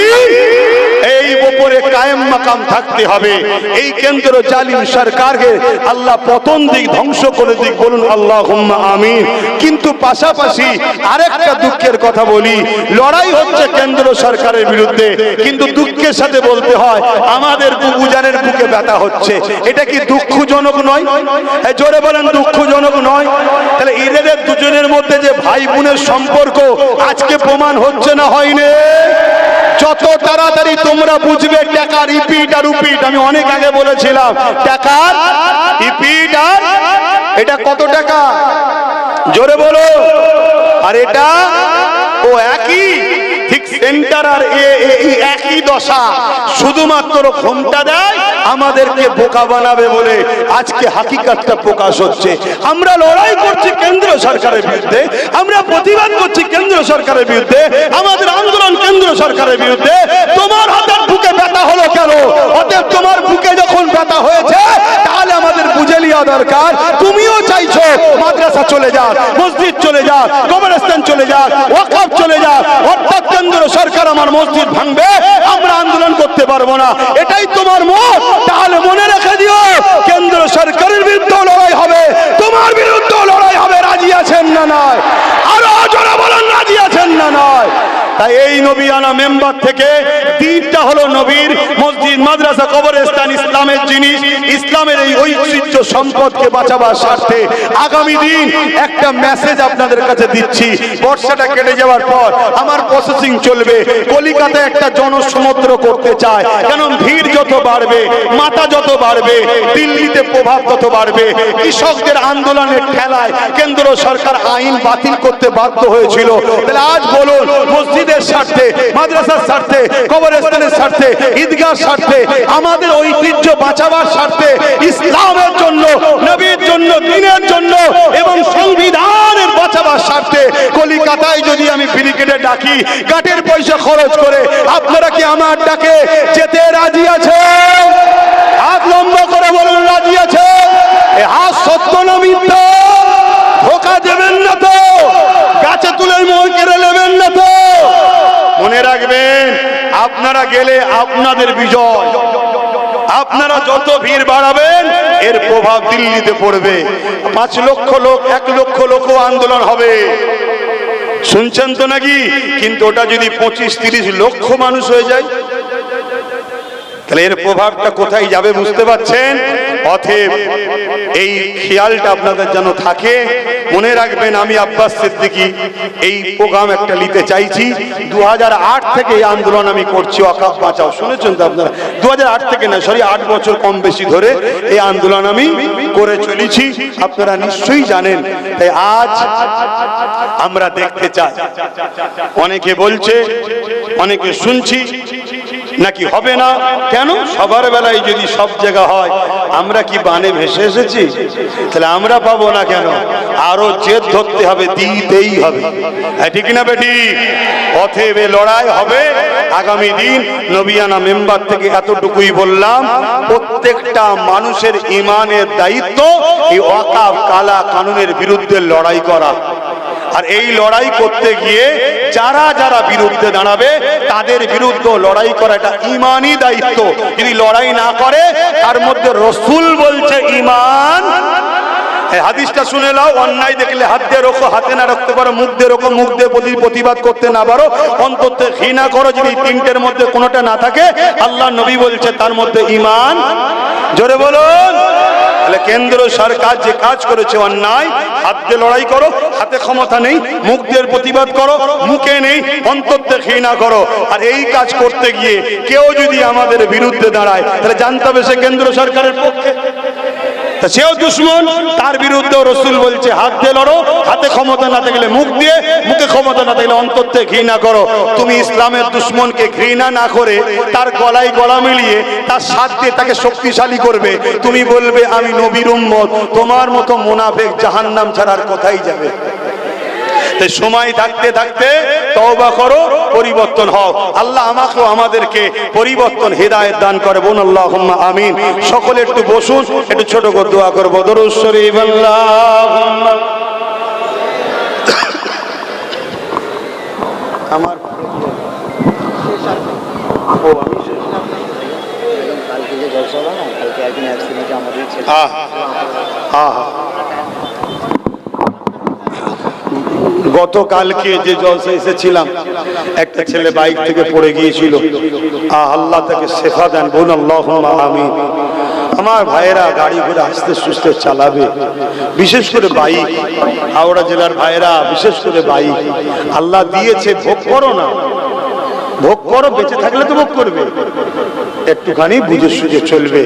A: এই উপরে কায়েম মাকাম থাকতে হবে। এই কেন্দ্র জালিম সরকারকে আল্লাহ পতন দিক, ধ্বংস করে দিক, বলুন আল্লাহুম্মা আমিন। কিন্তু পাশাপাশি আরেকটা দুঃখের কথা বলি, লড়াই হচ্ছে কেন্দ্র সরকারের বিরুদ্ধে, কিন্তু দুঃখের সাথে বলতে হয় আমাদের উজানের বুকে ব্যথা হচ্ছে। এটা কি দুঃখজনক নয়? জোরে বলেন, দুঃখজনক নয়? তাহলে এদের দুজনের মধ্যে যে ভাই বোনের সম্পর্ক আজকে প্রমাণ হচ্ছে না, হয়নি? যত তাড়াতাড়ি তোমরা বুঝবে টাকা রিপিট আর রিপিট, আমি অনেক আগে বলেছিলাম টাকা রিপিট, আর এটা কত টাকা, জোরে বলো, আর এটা ও একই, ঠিক সেন্টার আর একই দশা, শুধুমাত্র ঘোমটা দেয় আমাদেরকে বোকা বানাবে বলে আজকে হাকিকতটা প্রকাশ হচ্ছে। আমরা লড়াই করছি কেন্দ্র সরকারের বিরুদ্ধে, আমরা প্রতিবাদ করছি কেন্দ্র সরকারের বিরুদ্ধে, আমাদের আন্দোলন কেন্দ্র সরকারের বিরুদ্ধে। তোমার হাতের বুকে ব্যথা হলো কেন? অতএব তোমার বুকে যখন ব্যথা হয়েছে, তাহলে আমাদের বুঝে নেওয়া দরকার তুমিও চাইছো মাদ্রাসা চলে যাক, মসজিদ চলে যাক, কবরস্থান চলে যাক, ওয়াকফ চলে যাক, অর্থাৎ কেন্দ্র সরকার আমার মসজিদ ভাঙবে, আমরা আন্দোলন করতে পারবো না, এটাই তোমার মত। তাহলে মনে রেখে দিও, কেন্দ্র সরকারের বিরুদ্ধে লড়াই হবে, তোমার বিরুদ্ধে লড়াই হবে। রাজি আছেন না নয়? আরো জোরে বলেন, রাজি আছেন না নয়? তাই এই নবিয়ানা মেম্বার থেকে দিনটা হলো নবীর মসজিদ, মাদ্রাসা, কবরস্থান ইসলামের জিনিস, ইসলামের এই ঐতিহ্য সম্পদকে বাঁচাবার স্বার্থে আগামী দিন একটা মেসেজ আপনাদের কাছে দিচ্ছি। বর্ষাটা কেটে যাওয়ার পর আমার প্রসেসিং চলবে, কলিকাতায় একটা জনসমুদ্র করতে চায়, কেন ভিড় যত বাড়বে, মাথা যত বাড়বে, দিল্লিতে প্রভাব তত বাড়বে। কৃষকদের আন্দোলনের ঠেলায় কেন্দ্র সরকার আইন বাতিল করতে বাধ্য হয়েছিল। তাহলে আজ বলুন, মসজিদের স্বার্থে, মাদ্রাসার স্বার্থে, কবরস্থানের স্বার্থে, ঈদগাহর স্বার্থে, আমাদের ঐতিহ্য বাঁচাবার স্বার্থে, ইসলামের জন্য, নবীর জন্য, দ্বীনের জন্য এবং সংবিধানের বাঁচাবার স্বার্থে কলিকাতায় যদি আমি ব্রিগেডে ডাকি গাটের পয়সা খরচ করে, আপনারা কি আমার ডাকে যেতে রাজি আছে? হাত লম্বা করে বলুন, রাজি আছে? এই হাত সত্য না মিথ্যা? ধোঁকা দেবেন না তো? গাছে তুলে মোড় কেড়ে নেবেন না তো? মনে রাখবেন, আপনারা গেলে আপনাদের বিজয়। আপনারা যত ভিড় বাড়াবেন এর প্রভাব দিল্লিতে পড়বে। 5 লক্ষ লোক, 1 লক্ষ লোক আন্দোলন হবে, শুনছেন তো নাকি? কিন্তু ওটা যদি 25-30 লক্ষ মানুষ হয়ে যায়, তাহলে এর প্রভাবটা কোথায় যাবে বুঝতে পারছেন? অতএব এই খেয়ালটা আপনাদের যেন থাকে। মনে রাখবেন, আমি আব্বাস সিদ্দিকী এই প্রোগ্রাম একটা নিতে চাইছি। 2008 থেকে এই আন্দোলন আমি করছি, ওয়াকফ বাঁচাও। শুনেছেন তো আপনারা? 2008 থেকে না, সরি 8 বছর কম বেশি ধরে এই আন্দোলন আমি করে চলেছি, আপনারা নিশ্চয়ই জানেন। তাই আজ আমরা দেখতে চাই, অনেকে বলছে, অনেকে শুনছি নাকি হবে না। কেন? সবার বেলায় যদি সব জায়গা হয়, আমরা কি বানে ভেসে এসেছি? তাহলে আমরা পাবো না কেন? আরো জেদ ধরতে হবে, দিতেই হবে। ঠিক না বেটি? অতএব লড়াই হবে আগামী দিন। নবিয়ানা মেম্বার থেকে এতটুকুই বললাম, প্রত্যেকটা মানুষের ইমানের দায়িত্ব এই ওয়াকফ কালা কানুনের বিরুদ্ধে লড়াই করা। আর এই লড়াই করতে গিয়ে যারা যারা বিরুদ্ধে দাঁড়াবে তাদের বিরুদ্ধে লড়াই করা এটা ইমানি দায়িত্ব। যদি লড়াই না করে, তার মধ্যে রসুল বলছে ইমান। হাদিসটা শুনে নাও, অন্যায় দেখলে হাত দিয়ে রোখো, হাতে না রাখতে পারো মুখ দিয়ে রোখো, মুখ দিয়ে প্রতিবাদ করতে না পারো, অন্তত ঘৃণা করো। যদি তিনটের মধ্যে কোনোটা না থাকে, আল্লাহ নবী বলছে তার মধ্যে ইমান। জোরে বলুন। তাহলে কেন্দ্র সরকার যে কাজ করেছে অন্যায়, হাত দিয়ে লড়াই করো, হাতে ক্ষমতা নেই, মুখ দিয়ে প্রতিবাদ করো, মুখে নেই, অন্তত ঘৃণা করো। আর এই কাজ করতে গিয়ে কেউ যদি আমাদের বিরুদ্ধে দাঁড়ায়, তাহলে জানতে হবে সে কেন্দ্র সরকারের পক্ষে, সেও দুশ্মন। তার বিরুদ্ধে রসুল বলছে হাত দিয়ে লড়ো, হাতে ক্ষমতা না থাকলে মুখ দিয়ে, মুখে ক্ষমতা না থাকলে অন্তত ঘৃণা করো। তুমি ইসলামের দুশ্মনকে ঘৃণা না করে তার গলায় গলা মিলিয়ে তার সাথ দিয়ে তাকে শক্তিশালী করবে, তুমি বলবে আমি নবীর উম্মত। তোমার মতো মুনাফিক জাহান্নাম ছাড়ার কোথায় যাবে? সময় থাকতে থাকতে তওবা করো, পরিবর্তন হও। আল্লাহ আমাকেও আমাদেরকে পরিবর্তন হেদায়েত দান করে। বোন আল্লাহুম্মা আমিন। সকলে একটু বসুন, একটু ছোট করে দোয়া করব। দরুদ শরীফ। আল্লাহুম্মা আমার কালকে যে জলসা হলো না, কালকে একদিন অ্যাক্সিডেন্টে আমাদের ছেলে গতকালকে যে জলসা এসেছিলাম, একটা ছেলে বাইক থেকে পড়ে গিয়েছিল, আল্লাহ তাকে শেফা দেন। বোন আল্লাহুম্মা আমিন। আমার ভাইয়েরা গাড়ি ঘোড়া আস্তে সুস্থে চালাবে, বিশেষ করে বাইক। হাওড়া জেলার ভাইয়েরা বিশেষ করে বাইক আল্লাহ দিয়েছে, ভোগ করো না, ভোগ করো, বেঁচে থাকলে তো ভোগ করবে, একটুখানি বুঝে সুঝে চলবে।